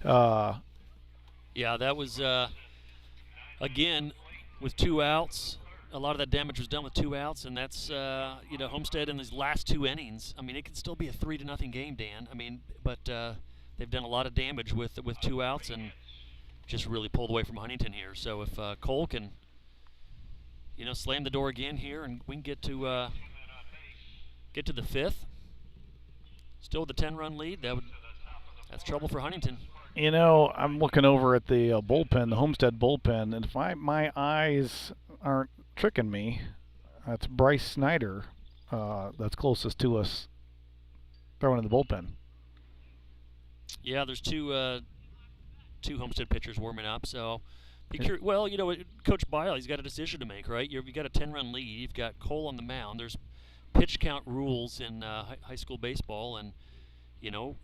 Yeah, that was, again, with 2 outs. A lot of that damage was done with 2 outs, and that's Homestead in these last 2 innings. I mean, it could still be a 3-0 game, Dan. I mean, but they've done a lot of damage with 2 outs and just really pulled away from Huntington here. So if Cole can, slam the door again here, and we can get to the 5th, still with a 10-run lead, that's trouble for Huntington. You know, I'm looking over at the bullpen, the Homestead bullpen, and if my eyes aren't tricking me, that's Bryce Snyder that's closest to us throwing in the bullpen. Yeah, there's two Homestead pitchers warming up, so well, Coach Bile, he's got a decision to make, right? You've got a 10-run lead. You've got Cole on the mound. There's pitch count rules in high school baseball, and the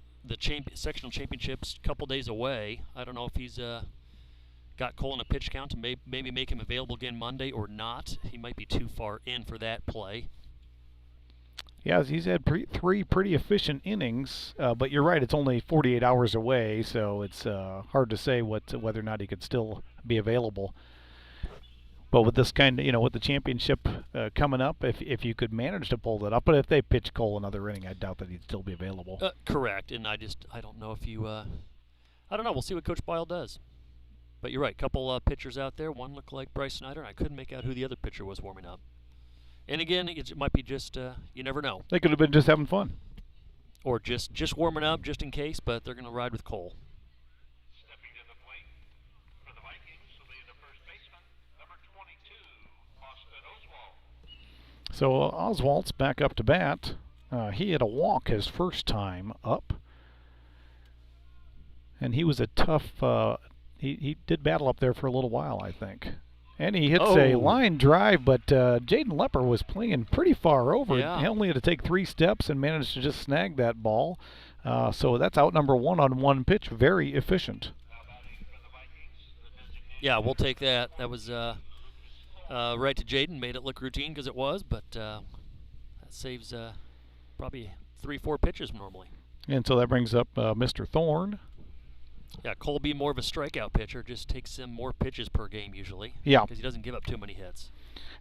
sectional championship's a couple days away. I don't know if he's got Cole in a pitch count to maybe make him available again Monday or not. He might be too far in for that play. Yeah, he's had three pretty efficient innings, but you're right, it's only 48 hours away, so it's hard to say whether or not he could still be available. But with this with the championship coming up, if you could manage to pull that up, but if they pitch Cole another inning, I doubt that he'd still be available. Correct, and I don't know if you, I don't know. We'll see what Coach Bile does. But you're right, couple pitchers out there. One looked like Bryce Snyder, and I couldn't make out who the other pitcher was warming up. And again, it might be just, you never know. They could have been just having fun. Or just warming up just in case, but they're going to ride with Cole. Stepping to the plate for the Vikings will be the first baseman, number 22, Austin Oswald. So Oswald's back up to bat. He had a walk his first time up. And he was a tough, he did battle up there for a little while, I think. And he hits a line drive, but Jaden Lepper was playing pretty far over. Yeah. He only had to take 3 steps and managed to just snag that ball. So that's out number 1 on 1 pitch. Very efficient. Yeah, we'll take that. That was right to Jaden. Made it look routine because it was, but that saves probably 3-4 pitches normally. And so that brings up Mr. Thorne. Yeah, Cole be more of a strikeout pitcher. Just takes him more pitches per game usually. Yeah. Because he doesn't give up too many hits.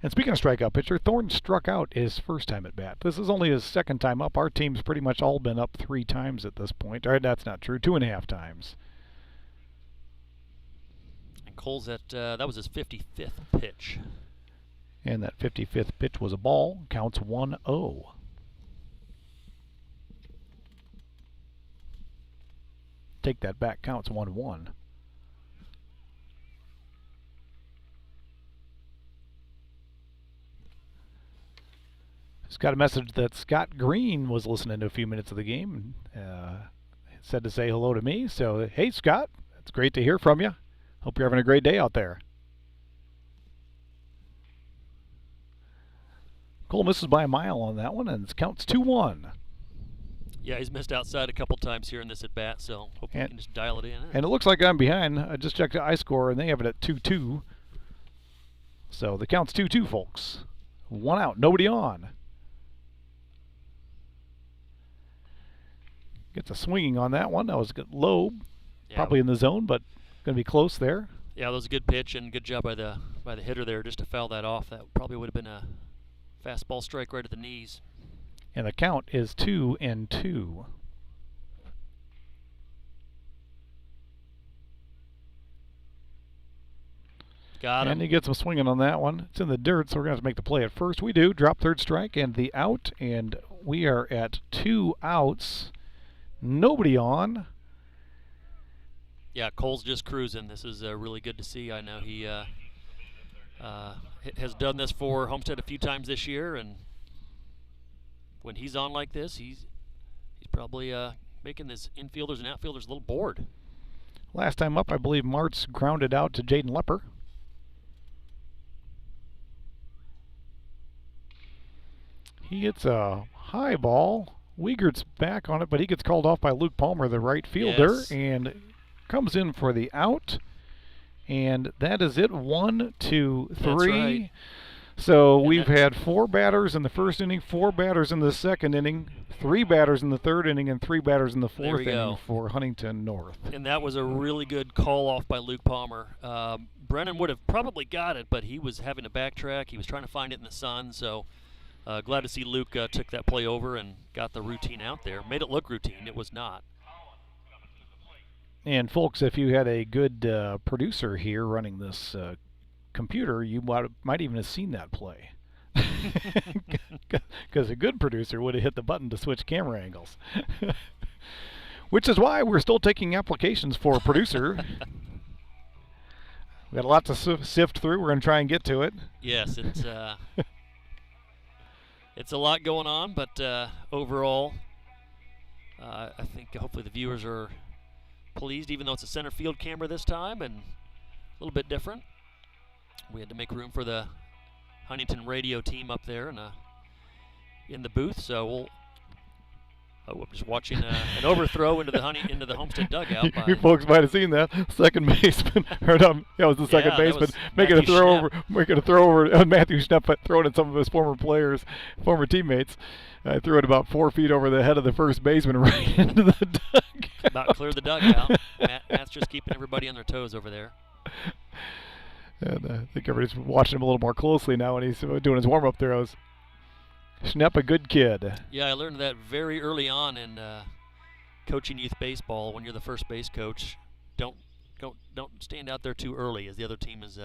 And speaking of strikeout pitcher, Thorne struck out his first time at bat. This is only his second time up. Our team's pretty much all been up 3 times at this point. Or that's not true. 2.5 times. And Cole's at that was his 55th pitch. And that 55th pitch was a ball. Counts 1-0. Take that back, counts 1-1. Just got a message that Scott Green was listening to a few minutes of the game and said to say hello to me. So, hey, Scott, it's great to hear from you. Hope you're having a great day out there. Cole misses by a mile on that one, and it counts 2-1. Yeah, he's missed outside a couple times here in this at bat, so hopefully he can just dial it in. And it looks like I'm behind. I just checked the iScore, and they have it at 2-2. So the count's 2-2, folks. 1 out, nobody on. Gets a swinging on that one. That was low, probably in the zone, but going to be close there. Yeah, that was a good pitch and good job by the hitter there just to foul that off. That probably would have been a fastball strike right at the knees. And the count is 2-2. Got him. And he gets him swinging on that one. It's in the dirt, so we're going to have to make the play at first. We do. Drop third strike and the out. And we are at 2 outs. Nobody on. Yeah, Cole's just cruising. This is really good to see. I know he has done this for Homestead a few times this year, and when he's on like this, he's probably making this infielders and outfielders a little bored. Last time up, I believe Martz grounded out to Jaden Lepper. He hits a high ball. Wiegert's back on it, but he gets called off by Luke Palmer, the right fielder, and comes in for the out. And that is it. 1, 2, 3. That's right. So we've had 4 batters in the first inning, 4 batters in the second inning, 3 batters in the third inning, and 3 batters in the fourth inning for Huntington North. And that was a really good call off by Luke Palmer. Brennan would have probably got it, but he was having to backtrack. He was trying to find it in the sun, so glad to see Luke took that play over and got the routine out there. Made it look routine. It was not. And folks, if you had a good producer here running this computer, you might even have seen that play. Because a good producer would have hit the button to switch camera angles. Which is why we're still taking applications for a producer. We got a lot to sift through. We're going to try and get to it. Yes, it's it's a lot going on, but overall, I think hopefully the viewers are pleased, even though it's a center field camera this time and a little bit different. We had to make room for the Huntington radio team up there in the booth, so we'll. Oh, I'm just watching an overthrow into the Homestead dugout. You folks might have seen that second baseman. Or no, it was the second baseman making a throw over on Matthew Schnepp, throwing at some of his former teammates. Threw it about 4 feet over the head of the first baseman right into the dugout. About cleared the dugout. Matt's just keeping everybody on their toes over there. And I think everybody's watching him a little more closely now when he's doing his warm-up throws. Schnepp, a good kid. Yeah, I learned that very early on in coaching youth baseball. When you're the first base coach, don't stand out there too early, as the other team is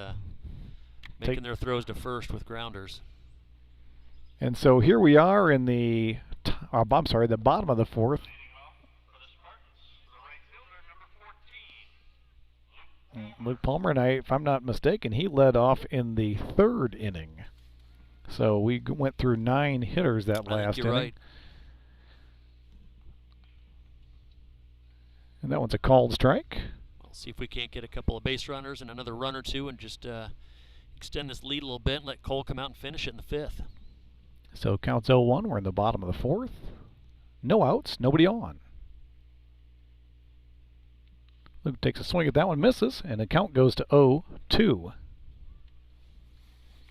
making their throws to first with grounders. And so here we are in the bottom of the fourth. Luke Palmer, and if I'm not mistaken, he led off in the third inning. So we went through 9 hitters that last inning. Right. And that one's a called strike. We'll see if we can't get a couple of base runners and another run or two and just extend this lead a little bit and let Cole come out and finish it in the 5th. So counts 0-1. We're in the bottom of the 4th. No outs, nobody on. Luke takes a swing at that one, misses, and the count goes to 0-2.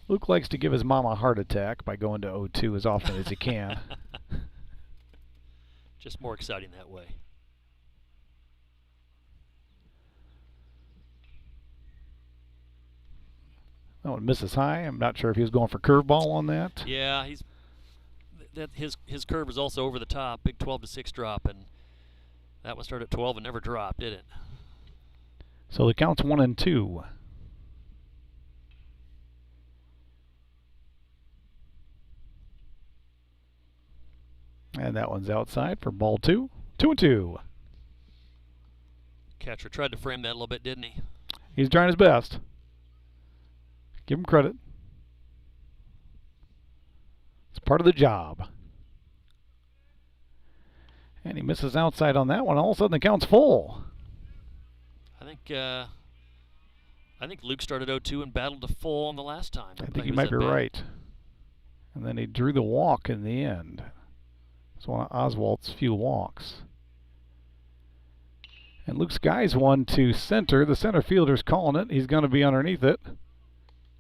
Luke likes to give his mom a heart attack by going to 0-2 as often as he can. Just more exciting that way. That one misses high. I'm not sure if he was going for curveball on that. Yeah, his curve was also over the top, big 12-6 drop, and that one started at 12 and never dropped, did it? So the count's 1-2. And that one's outside for ball 2. 2-2. Catcher tried to frame that a little bit, didn't he? He's trying his best. Give him credit. It's part of the job. And he misses outside on that one. All of a sudden the count's full. I think Luke started 0-2 and battled to full on the last time. I think you might be right. And then he drew the walk in the end. It's one of Oswald's few walks. And Luke's guys one to center. The center fielder's calling it. He's going to be underneath it.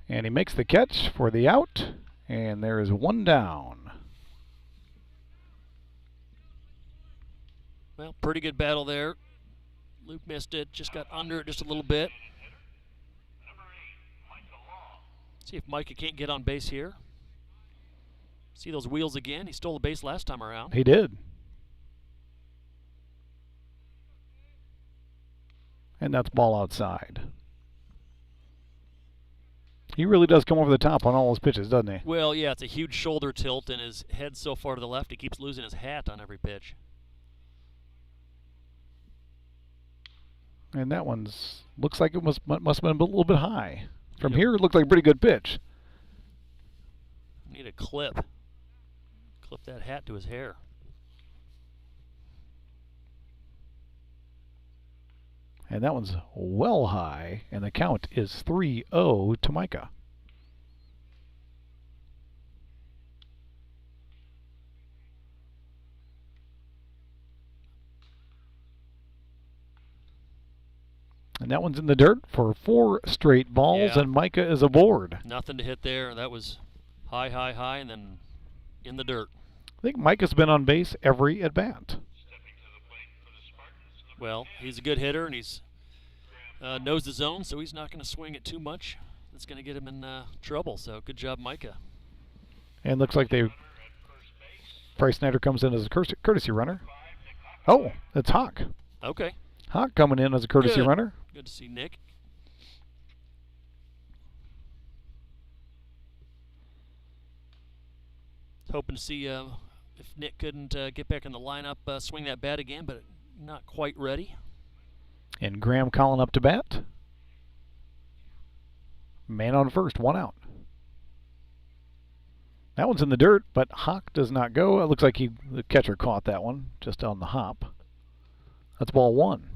And he makes the catch for the out. And there is one down. Well, pretty good battle there. Luke missed it, just got under it just a little bit. See if Micah can't get on base here. See those wheels again? He stole a base last time around. He did. And that's ball outside. He really does come over the top on all his pitches, doesn't he? Well, yeah, it's a huge shoulder tilt, and his head's so far to the left, he keeps losing his hat on every pitch. And that one's looks like it must have been a little bit high. From here, it looked like a pretty good pitch. Need a clip. Clip that hat to his hair. And that one's well high, and the count is 3-0 to Micah. And that one's in the dirt for 4 straight balls, yeah. And Micah is aboard. Nothing to hit there. That was high, high, high, and then in the dirt. I think Micah's been on base every at-bat. Well, he's a good hitter, and he's knows the zone, so he's not going to swing it too much. That's going to get him in trouble, so good job, Micah. And looks like Bryce Snyder comes in as a courtesy runner. Oh, it's Hawk. Okay. Hawk coming in as a courtesy runner. Good to see Nick. Hoping to see if Nick couldn't get back in the lineup, swing that bat again, but it not quite ready. And Graham Collin up to bat. Man on first, 1 out. That one's in the dirt, but Hawk does not go. It looks like the catcher caught that one just on the hop. That's ball 1.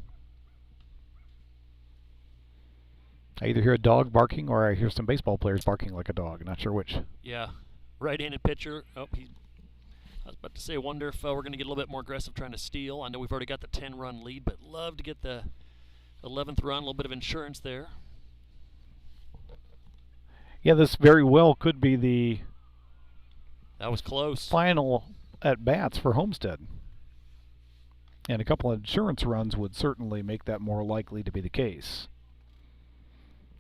I either hear a dog barking or I hear some baseball players barking like a dog. Not sure which. Yeah, right-handed pitcher. Oh, I was about to say, wonder if we're going to get a little bit more aggressive trying to steal. I know we've already got the 10-run lead, but love to get the 11th run, a little bit of insurance there. Yeah, this very well could be the That was close. final at-bats for Homestead. And a couple of insurance runs would certainly make that more likely to be the case.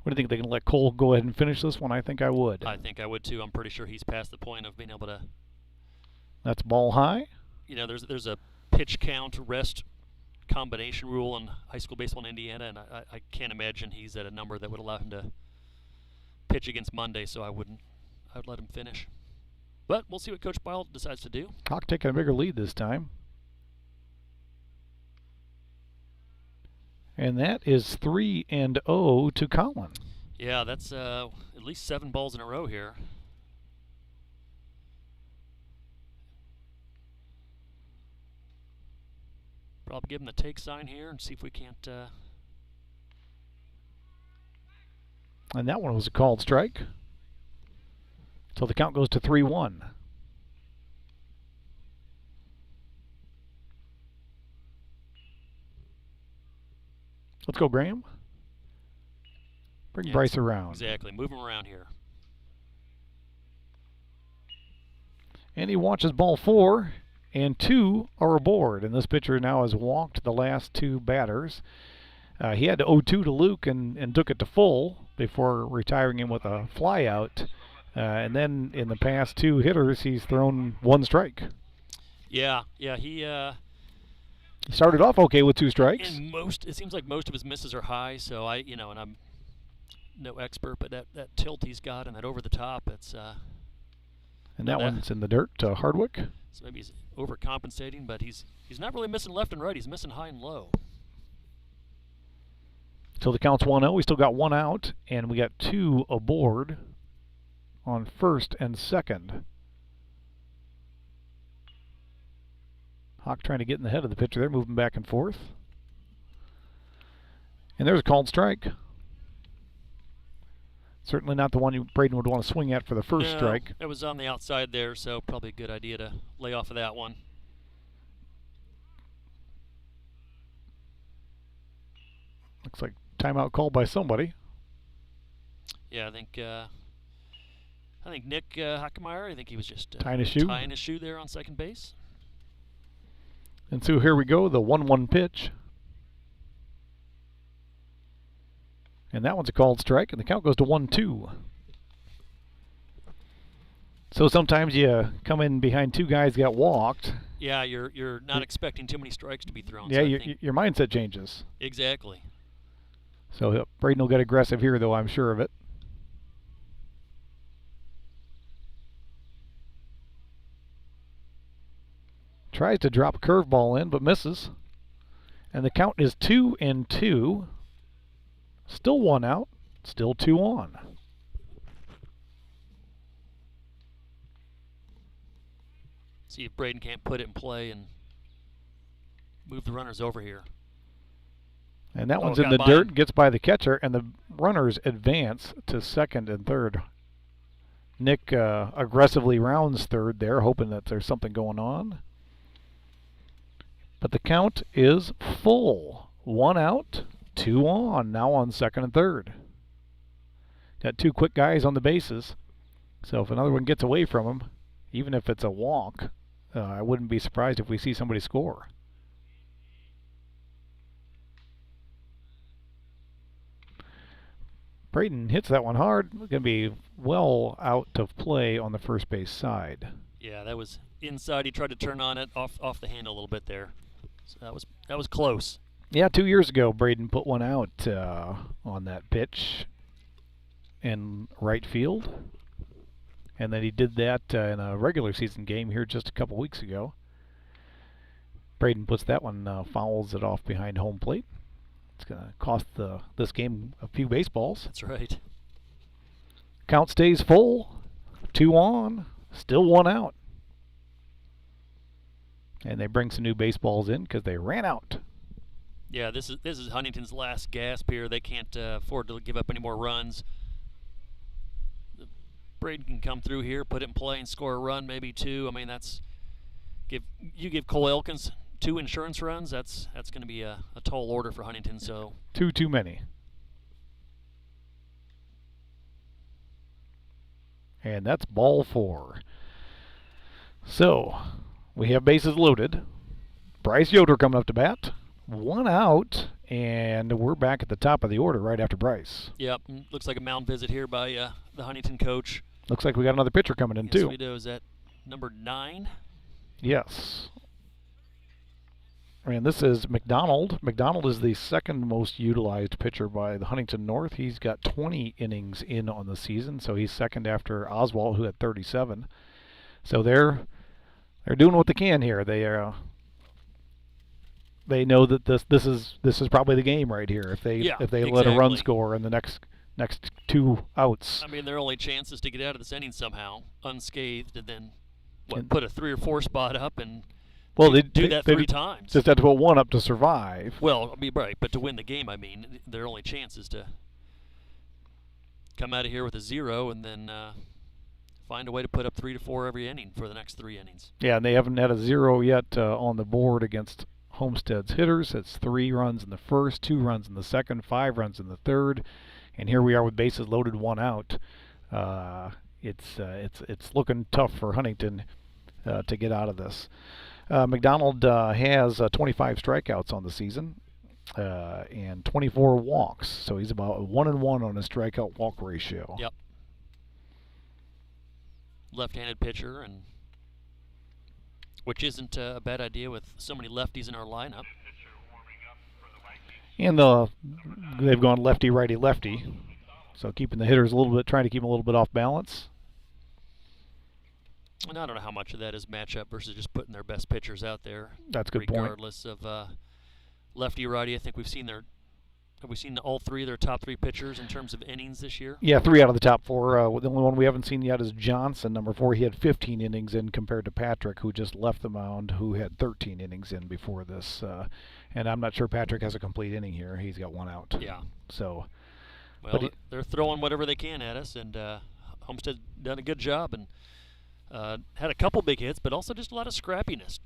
What do you think? They can let Cole go ahead and finish this one? I think I would. I think I would too. I'm pretty sure he's past the point of being able to. That's ball high. You know, there's a pitch count rest combination rule in high school baseball in Indiana, and I can't imagine he's at a number that would allow him to pitch against Monday. So I would let him finish. But we'll see what Coach Bile decides to do. Hawk taking a bigger lead this time. And that is 3-0 to Collin. Yeah, that's at least 7 balls in a row here. Probably give him the take sign here and see if we can't. And that one was a called strike. So the count goes to 3-1. Let's go, Graham. Bring Bryce around. Exactly. Move him around here. And he watches ball 4, and 2 are aboard. And this pitcher now has walked the last 2 batters. He had to 0-2 to Luke and took it to full before retiring him with a fly out. And then in the past 2 hitters, he's thrown 1 strike. Yeah, he He started off okay with 2 strikes. and it seems like most of his misses are high, so and I'm no expert, but that tilt he's got and that over the top, it's and that one's in the dirt to Hardwick. So maybe he's overcompensating, but he's not really missing left and right, he's missing high and low. So the count's 1-0. We still got 1 out, and we got 2 aboard on first and second. Hawk trying to get in the head of the pitcher there, moving back and forth. And there's a called strike. Certainly not the one Braden would want to swing at for the first strike. It was on the outside there, so probably a good idea to lay off of that one. Looks like timeout called by somebody. Yeah, I think Nick Hackemeyer, I think he was just tying his shoe there on second base. And so here we go, the 1-1 pitch. And that one's a called strike, and the count goes to 1-2. So sometimes you come in behind 2 guys that got walked. Yeah, you're not expecting too many strikes to be thrown. Yeah, so your mindset changes. Exactly. So Braden will get aggressive here, though, I'm sure of it. Tries to drop a curveball in, but misses. And the count is 2-2. Still 1 out. Still 2 on. See if Braden can't put it in play and move the runners over here. And that one's in the dirt, gets by the catcher, and the runners advance to second and third. Nick aggressively rounds third there, hoping that there's something going on. But the count is full. 1 out, 2 on, now on second and third. Got 2 quick guys on the bases. So if another one gets away from him, even if it's a walk, I wouldn't be surprised if we see somebody score. Braden hits that one hard. Going to be well out of play on the first base side. Yeah, that was inside. He tried to turn on it off the handle a little bit there. So that was close. Yeah, 2 years ago, Braden put one out on that pitch in right field. And then he did that in a regular season game here just a couple weeks ago. Braden puts that one, fouls it off behind home plate. It's going to cost this game a few baseballs. That's right. Count stays full. 2 on. Still 1 out. And they bring some new baseballs in because they ran out. Yeah, this is Huntington's last gasp here. They can't afford to give up any more runs. Braden can come through here, put it in play, and score a run, maybe 2. I mean, give Cole Elkins 2 insurance runs. That's going to be a tall order for Huntington. So 2 too many. And that's ball 4. So we have bases loaded. Bryce Yoder coming up to bat. 1 out, and we're back at the top of the order right after Bryce. Yep, looks like a mound visit here by the Huntington coach. Looks like we got another pitcher coming in Yes, too. we do. Is that number 9? Yes. And this is McDonald. McDonald is the second most utilized pitcher by the Huntington North. He's got 20 innings in on the season, so he's second after Oswald, who had 37. So they're doing what they can here. They know that this is probably the game right here. If they let a run score in the next 2 outs. I mean, their only chance is to get out of this inning somehow unscathed, and then put a 3 or 4 spot up and they do that 3 times. Just have to put 1 up to survive. Well, I mean, right, but to win the game, I mean, their only chance is to come out of here with a 0 and then find a way to put up 3 to 4 every inning for the next 3 innings. Yeah, and they haven't had a 0 yet on the board against Homestead's hitters. It's 3 runs in the first, 2 runs in the second, 5 runs in the third, and here we are with bases loaded, 1 out. It's looking tough for Huntington to get out of this. McDonald has 25 strikeouts on the season and 24 walks, so he's about 1-1 on his strikeout walk ratio. Yep. Left-handed pitcher, and which isn't a bad idea with so many lefties in our lineup. And they've gone lefty, righty, lefty, so keeping the hitters trying to keep them a little bit off balance. And I don't know how much of that is matchup versus just putting their best pitchers out there. That's a good point. Regardless of lefty, righty, I think have we seen all 3 of their top 3 pitchers in terms of innings this year? Yeah, 3 out of the top 4. The only one we haven't seen yet is Johnson, number 4. He had 15 innings in compared to Patrick, who just left the mound, who had 13 innings in before this. And I'm not sure Patrick has a complete inning here. He's got 1 out. Yeah. So, well, they're throwing whatever they can at us, and Homestead done a good job and had a couple big hits, but also just a lot of scrappiness.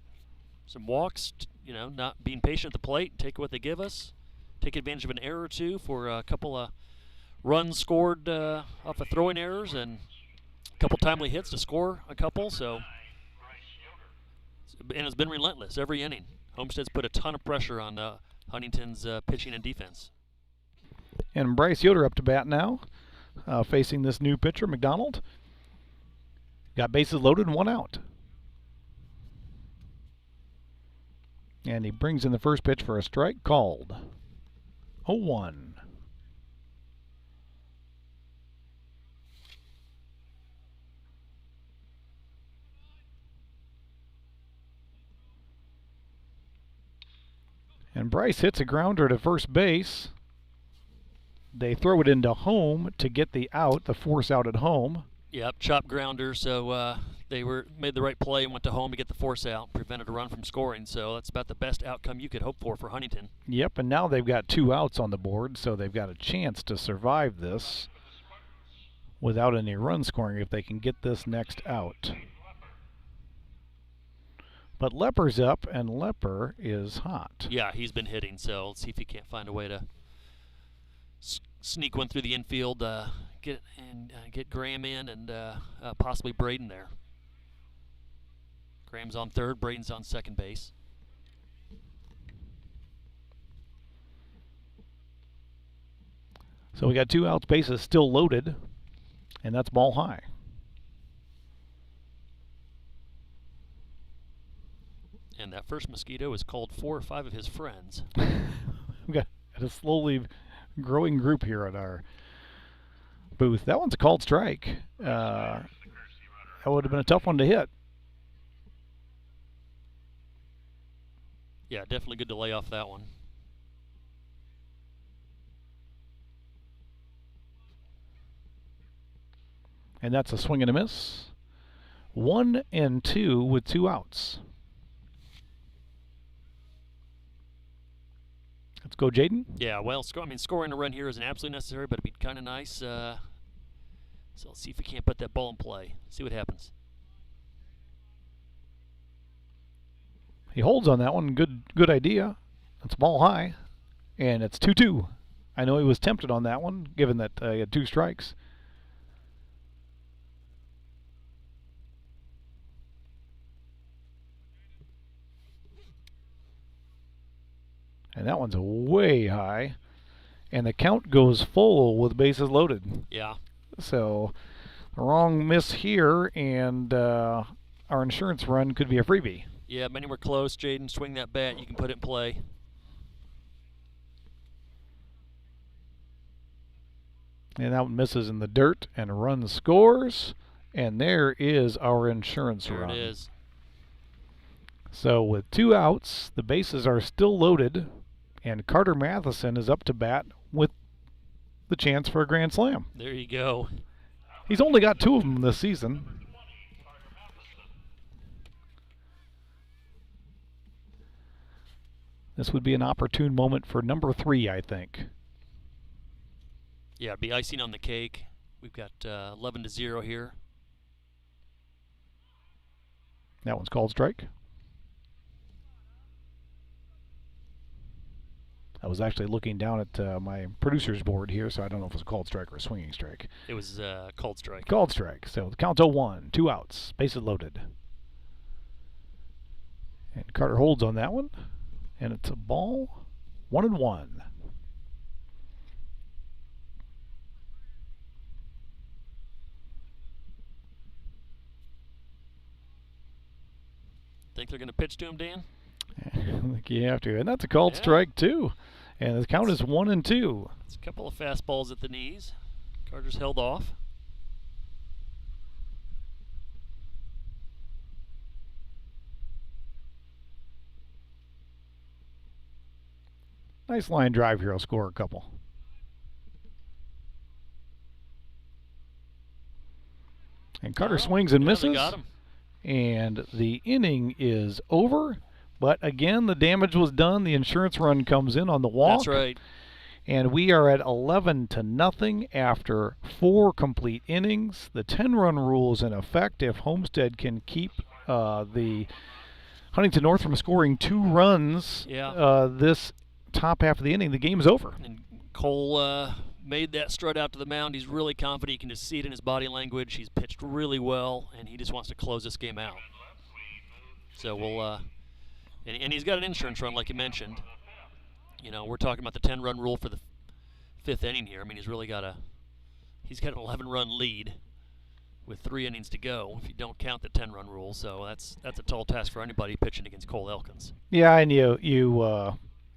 Some walks, not being patient at the plate, take what they give us. Take advantage of an error or 2 for a couple of runs scored off of throwing errors and a couple timely hits to score a couple. And it's been relentless every inning. Homestead's put a ton of pressure on Huntington's pitching and defense. And Bryce Yoder up to bat now, facing this new pitcher, McDonald. Got bases loaded and 1 out. And he brings in the first pitch for a strike, called 0-1. And Bryce hits a grounder to first base. They throw it into home to get the out, the force out at home. Yep, chop grounder, so they made the right play and went to home to get the force out, prevented a run from scoring, so that's about the best outcome you could hope for Huntington. Yep, and now they've got 2 outs on the board, so they've got a chance to survive this without any run scoring if they can get this next out. But Lepper's up, and Lepper is hot. Yeah, he's been hitting, so let's see if he can't find a way to sneak one through the infield, get Graham in, and possibly Braden there. Graham's on third, Braden's on second base. So we got 2 outs, bases still loaded, and that's ball high. And that first mosquito has called 4 or 5 of his friends. We've got a slowly growing group here at our booth. That one's a called strike. That would have been a tough one to hit. Yeah, definitely good to lay off that one. And that's a swing and a miss. 1-2 with 2 outs. Let's go, Jaden. Yeah, well, scoring a run here isn't absolutely necessary, but it'd be kind of nice. So let's see if we can't put that ball in play. See what happens. He holds on that one. Good idea. It's ball high, and it's 2-2. I know he was tempted on that one, given that he had 2 strikes. And that one's way high. And the count goes full with bases loaded. Yeah. So, the wrong miss here, and our insurance run could be a freebie. Yeah, many were close. Jaden, swing that bat. You can put it in play. And that one misses in the dirt, and a run scores. And there is our insurance run. There it is. So with 2 outs, the bases are still loaded, and Carter Matheson is up to bat with the chance for a grand slam. There you go. He's only got 2 of them this season. This would be an opportune moment for number 3, I think. Yeah, it'd be icing on the cake. We've got 11-0 here. That one's called strike. I was actually looking down at my producer's board here, so I don't know if it was a called strike or a swinging strike. It was called strike. Called strike. So the count's 0-1, 2 outs, bases loaded. And Carter holds on that one, and it's a ball, 1-1. Think they're going to pitch to him, Dan? I think you have to. And that's a called strike, too. And the count is 1-2. It's a couple of fastballs at the knees. Carter's held off. Nice line drive here. I'll score a couple. And Carter swings and misses. They got him. And the inning is over. But again, the damage was done. The insurance run comes in on the walk. That's right. And we are at 11-0 after 4 complete innings. The 10-run rule is in effect. If Homestead can keep the Huntington North from scoring 2 runs this top half of the inning, the game's over. And Cole made that strut out to the mound. He's really confident. You can just see it in his body language. He's pitched really well, and he just wants to close this game out. So we'll and he's got an insurance run, like you mentioned. You know, we're talking about the 10-run rule for the 5th inning here. I mean, he's got an 11-run lead with 3 innings to go if you don't count the 10-run rule. So that's a tall task for anybody pitching against Cole Elkins. Yeah, and you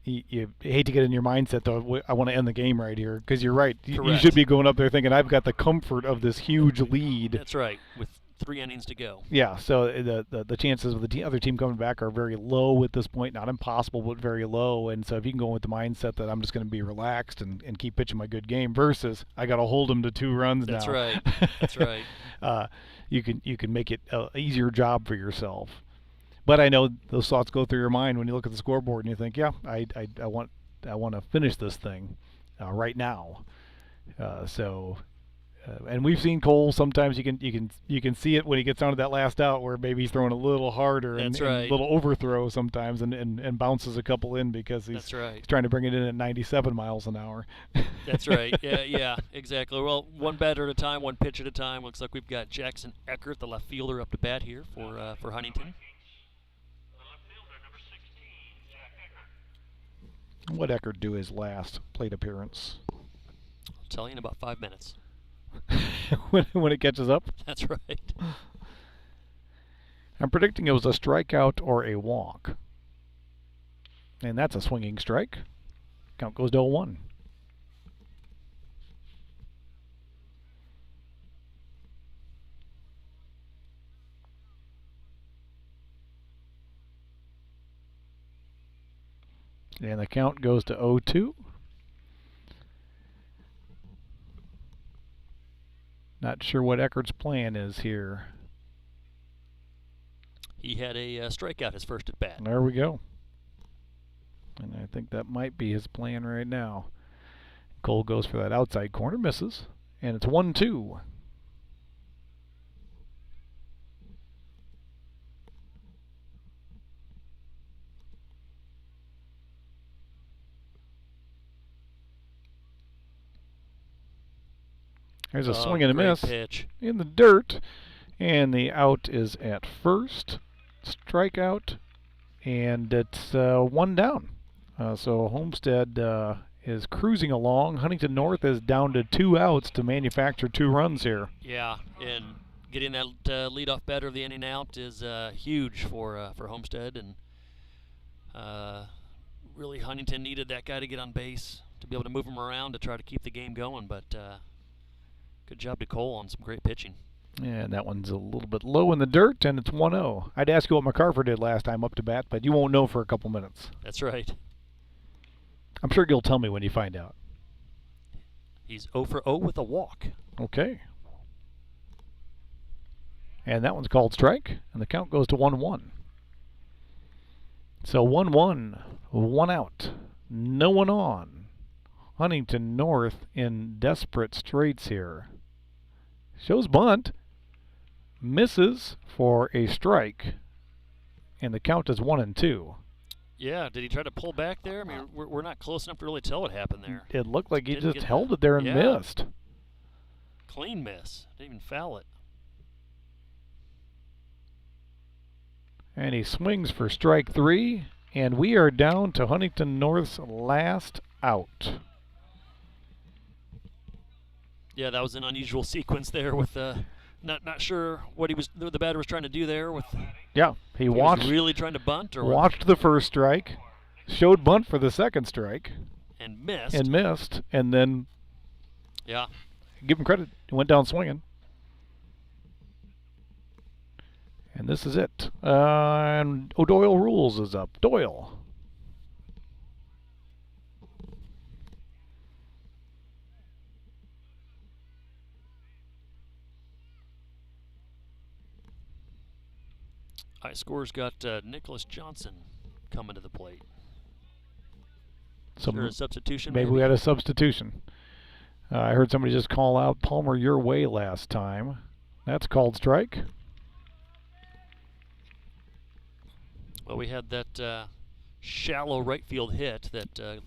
hate to get in your mindset, though. I want to end the game right here, because you're right. You should be going up there thinking, I've got the comfort of this huge lead. That's right, with 3 innings to go. Yeah, so the chances of the other team coming back are very low at this point. Not impossible, but very low. And so if you can go with the mindset that I'm just going to be relaxed and keep pitching my good game versus I got to hold them to 2 runs That's now. Right. That's right. You can make it an easier job for yourself. But I know those thoughts go through your mind when you look at the scoreboard and you think, yeah, I want to finish this thing right now. And we've seen Cole. Sometimes you can see it when he gets down to that last out, where maybe he's throwing a little harder and a little overthrow sometimes, and bounces a couple in because he's trying to bring it in at 97 miles an hour. That's right. Yeah, exactly. Well, one batter at a time, one pitch at a time. Looks like we've got Jackson Eckert, the left fielder, up to bat here for Huntington. What Eckert do his last plate appearance? I'll tell you in about 5 minutes. when it catches up? That's right. I'm predicting it was a strikeout or a walk. And that's a swinging strike. Count goes to 0-1. And the count goes to 0-2. Not sure what Eckert's plan is here. He had a strikeout his first at bat. There we go. And I think that might be his plan right now. Cole goes for that outside corner, misses, and it's 1-2. There's a swing and a miss pitch in the dirt, and the out is at first. Strikeout, and it's one down. So Homestead is cruising along. Huntington North is down to 2 outs to manufacture 2 runs here. Yeah, and getting that leadoff batter of the inning out is huge for Homestead, and really Huntington needed that guy to get on base to be able to move him around to try to keep the game going. But good job to Cole on some great pitching. And that one's a little bit low in the dirt, and it's 1-0. I'd ask you what MacArthur did last time up to bat, but you won't know for a couple minutes. That's right. I'm sure you'll tell me when you find out. He's 0 for 0 with a walk. Okay. And that one's called strike, and the count goes to 1-1. So 1-1, 1 out, no one on. Huntington North in desperate straits here. Shows bunt, misses for a strike, and the count is 1-2. Yeah, did he try to pull back there? I mean, we're not close enough to really tell what happened there. It looked like he Didn't just get held it there and missed. Clean miss. Didn't even foul it. And he swings for strike 3, and we are down to Huntington North's last out. Yeah, that was an unusual sequence there with not sure what the batter was trying to do there. Yeah, he watched. Was really trying to bunt or watched the first strike, showed bunt for the second strike, and missed. And then yeah, give him credit, he went down swinging. And this is it. And O'Doyle Rules is up. Doyle. High score's got Nicholas Johnson coming to the plate. So a substitution? Maybe we had a substitution. I heard somebody just call out Palmer your way last time. That's called strike. Well, we had that shallow right field hit that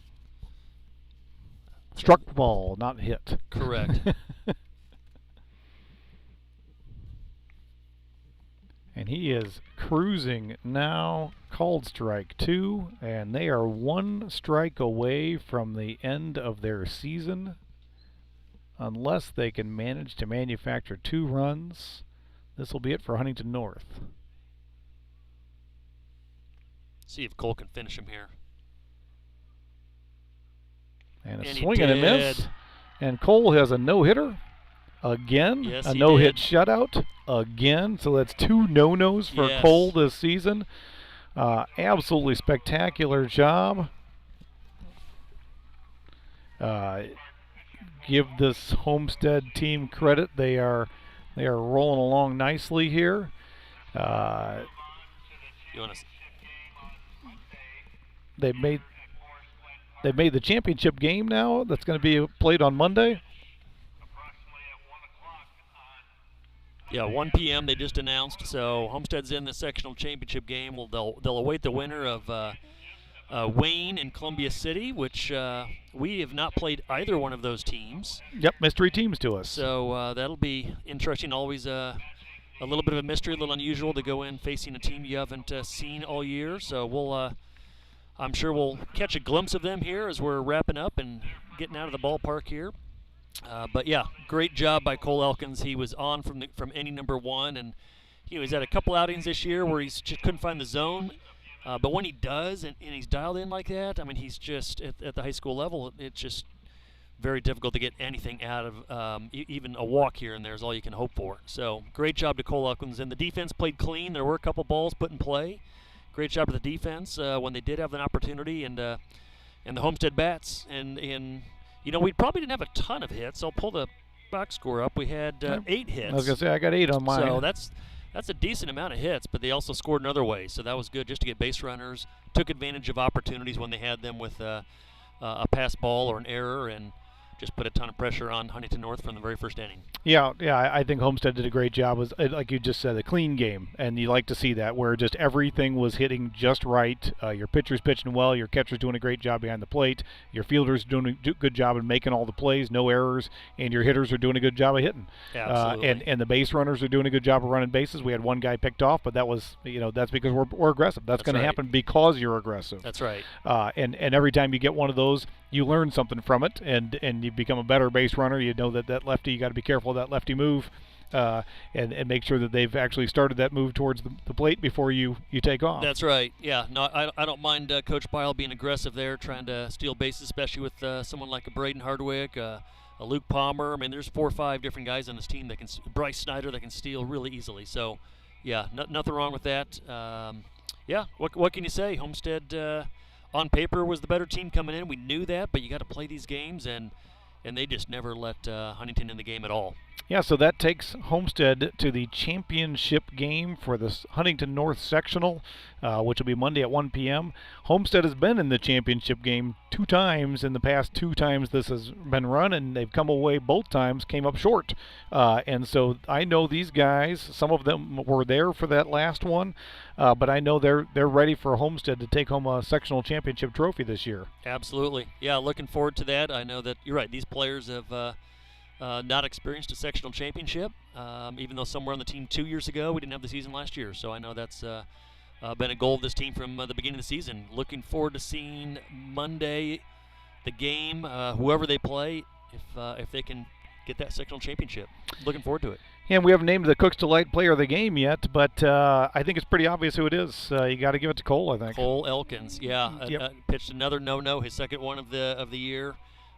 struck the ball, not hit. Correct. And he is cruising now, called strike 2, and they are 1 strike away from the end of their season. Unless they can manage to manufacture 2 runs, this will be it for Huntington North. See if Cole can finish him here. And a swing and a miss. And Cole has a no-hitter. Again, yes, a no-hit shutout again. So that's 2 no-nos for Cole this season. Absolutely spectacular job. Give this Homestead team credit. They are rolling along nicely here. They've made the championship game now. That's going to be played on Monday. Yeah, 1 p.m. they just announced. So Homestead's in the sectional championship game. They'll await the winner of Wayne and Columbia City, which we have not played either one of those teams. Yep, mystery teams to us. So that'll be interesting. Always a little bit of a mystery, a little unusual to go in facing a team you haven't seen all year. So I'm sure we'll catch a glimpse of them here as we're wrapping up and getting out of the ballpark here. But yeah, great job by Cole Elkins. He was on from inning number 1, and he's had a couple outings this year where he just couldn't find the zone. But when he does, and he's dialed in like that, I mean, he's just at the high school level. It's just very difficult to get anything out of even a walk here and there is all you can hope for. So great job to Cole Elkins, and the defense played clean. There were a couple balls put in play, great job of the defense when they did have an opportunity, and the Homestead Bats. And we probably didn't have a ton of hits. I'll pull the box score up. We had 8 hits. I was going to say, I got 8 on mine. So that's a decent amount of hits, but they also scored in other ways. So that was good just to get base runners, took advantage of opportunities when they had them with a pass ball or an error, and just put a ton of pressure on Huntington North from the very first inning. Yeah, I think Homestead did a great job. It was, like you just said, a clean game, and you like to see that, where just everything was hitting just right. Your pitcher's pitching well, your catcher's doing a great job behind the plate, your fielders doing a good job in making all the plays, no errors, and your hitters are doing a good job of hitting. Absolutely. And the base runners are doing a good job of running bases. We had one guy picked off, but that was, that's because we're aggressive. That's going to happen because you're aggressive. That's right. And every time you get one of those, you learn something from it, and you become a better base runner. You know that lefty, you got to be careful of that lefty move, and make sure that they've actually started that move towards the plate before you take off. That's right. Yeah. No, I don't mind Coach Bile being aggressive there, trying to steal bases, especially with someone like a Braden Hardwick, a Luke Palmer. I mean, there's 4 or 5 different guys on this team that can, Bryce Snyder, that can steal really easily. So, yeah, nothing wrong with that. Yeah. What can you say? Homestead, on paper, was the better team coming in. We knew that, but you got to play these games, and they just never let Huntington in the game at all. Yeah, so that takes Homestead to the championship game for the Huntington North Sectional, which will be Monday at 1 p.m. Homestead has been in the championship game 2 times in the past 2 times this has been run, and they've come away both times, came up short. And so I know these guys, some of them were there for that last one, but I know they're ready for Homestead to take home a sectional championship trophy this year. Absolutely. Yeah, looking forward to that. I know that you're right. These players have not experienced a sectional championship, even though some were on the team 2 years ago. We didn't have the season last year, so I know that's been a goal of this team from the beginning of the season. Looking forward to seeing Monday the game, whoever they play, if they can get that sectional championship. Looking forward to it. And we haven't named the Cooks Delight player of the game yet, but I think it's pretty obvious who it is. You got to give it to Cole, I think. Cole Elkins, yeah, Yep. pitched another no-no, his second one of the year.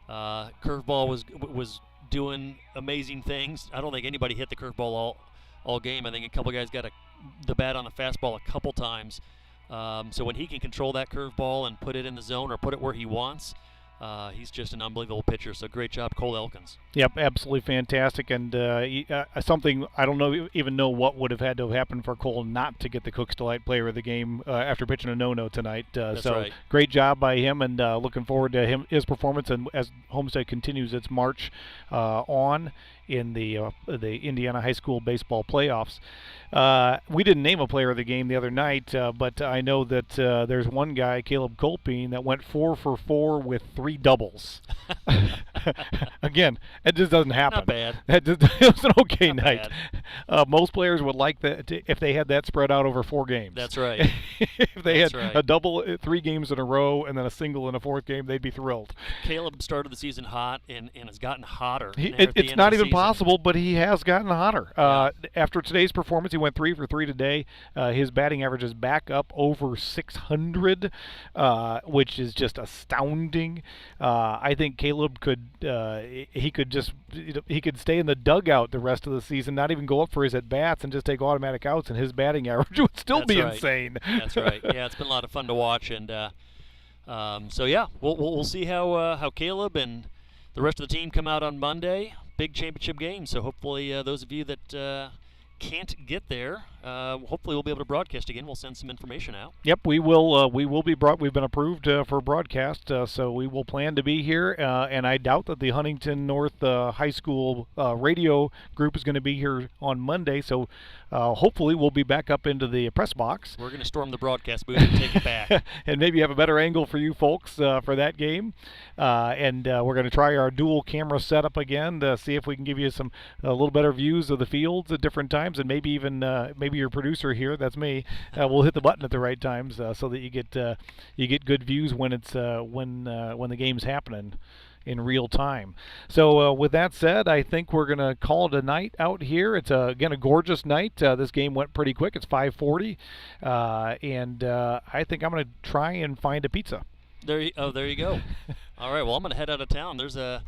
Curveball was doing amazing things. I don't think anybody hit the curveball all game. I think a couple guys got the bat on the fastball a couple times. So when he can control that curveball and put it in the zone or put it where he wants, he's just an unbelievable pitcher. So great job, Cole Elkins. Yep, absolutely fantastic. And something I don't even know what would have had to have happened for Cole not to get the Cooks Delight player of the game after pitching a no-no tonight. That's so right. Great job by him, and looking forward to his performance. And as Homestead continues its march on in the Indiana High School baseball playoffs. We didn't name a player of the game the other night, but I know that there's one guy, Caleb Colpine, that went 4 for 4 with 3 doubles. Again, it just doesn't happen. Not bad. It was an okay Not night. Most players would like that if they had that spread out over 4 games. That's right. If they That's had right. a double 3 games in a row and then a single in a 4th game, they'd be thrilled. Caleb started the season hot and has gotten hotter. It's not even possible, but he has gotten hotter. After today's performance, he went 3 for 3 today. His batting average is back up over 600, which is just astounding. I think Caleb could stay in the dugout the rest of the season, not even go up for his at bats, and just take automatic outs, and his batting average would still be insane. That's right. Yeah, it's been a lot of fun to watch, and so yeah, we'll see how Caleb and the rest of the team come out on Monday. Big championship game, so hopefully those of you that can't get there, hopefully we'll be able to broadcast again. We'll send some information out. Yep, we will. We will be brought. We've been approved for broadcast, so we will plan to be here. And I doubt that the Huntington North High School radio group is going to be here on Monday. So hopefully we'll be back up into the press box. We're going to storm the broadcast booth and take it back, and maybe have a better angle for you folks for that game. And we're going to try our dual camera setup again to see if we can give you a little better views of the fields at different times, and maybe even maybe your producer here, that's me, will hit the button at the right times so that you get good views when it's when the game's happening in real time. So with that said, I think we're going to call it a night out here. It's again a gorgeous night. This game went pretty quick. It's 5:40, and I think I'm going to try and find a pizza. There you go. All right, well, I'm going to head out of town. There's a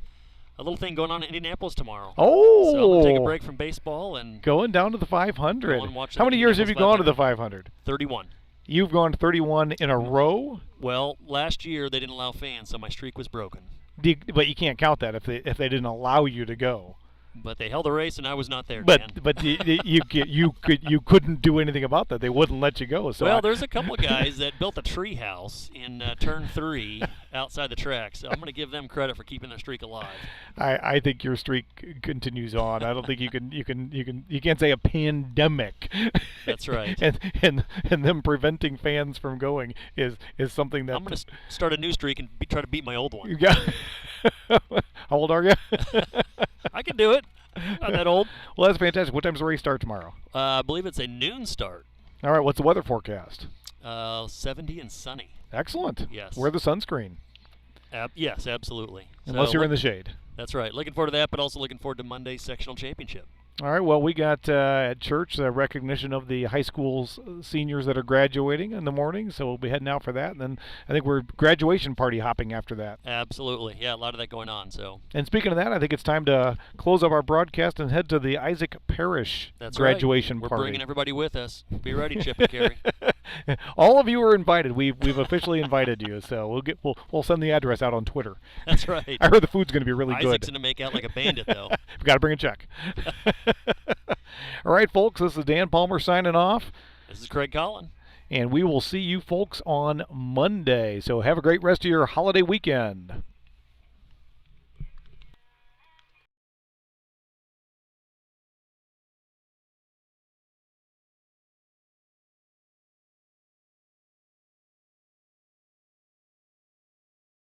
little thing going on in Indianapolis tomorrow. Oh! So I'm going to take a break from baseball and going down to the 500. go and watch How many years have you gone to the Indianapolis 500? 31. You've gone 31 in a row, Well, last year they didn't allow fans, so my streak was broken. but you can't count that if they didn't allow you to go. But they held a race, and I was not there. Dan. But you couldn't do anything about that. They wouldn't let you go. So Well, there's a couple of guys that built a tree house in turn 3 outside the track, so I'm going to give them credit for keeping their streak alive. I think your streak continues on. I don't think you can't say a pandemic. That's right. and them preventing fans from going is something that I'm going to start a new streak and try to beat my old one. Yeah. How old are you? I can do it. Not that old. Well, that's fantastic. What time's the race start tomorrow? I believe it's a noon start. All right. What's the weather forecast? 70 and sunny. Excellent. Yes. Wear the sunscreen. Yes, absolutely. Unless So you're in the shade. That's right. Looking forward to that, but also looking forward to Monday's sectional championship. All right. Well, we got at church the recognition of the high school seniors that are graduating in the morning, so we'll be heading out for that. And then I think we're graduation party hopping after that. Absolutely. Yeah, a lot of that going on. So And speaking of that, I think it's time to close up our broadcast and head to the Isaac Parish that's graduation right. party. We're bringing everybody with us. Be ready, Chip and Carrie. All of you are invited. We've officially invited you, so we'll send the address out on Twitter. That's right. I heard the food's going to be really Isaac's good. going to make out like a bandit, though. We've got to bring a check. All right, folks, this is Dan Palmer signing off. This is Craig Collin. And we will see you folks on Monday. So have a great rest of your holiday weekend.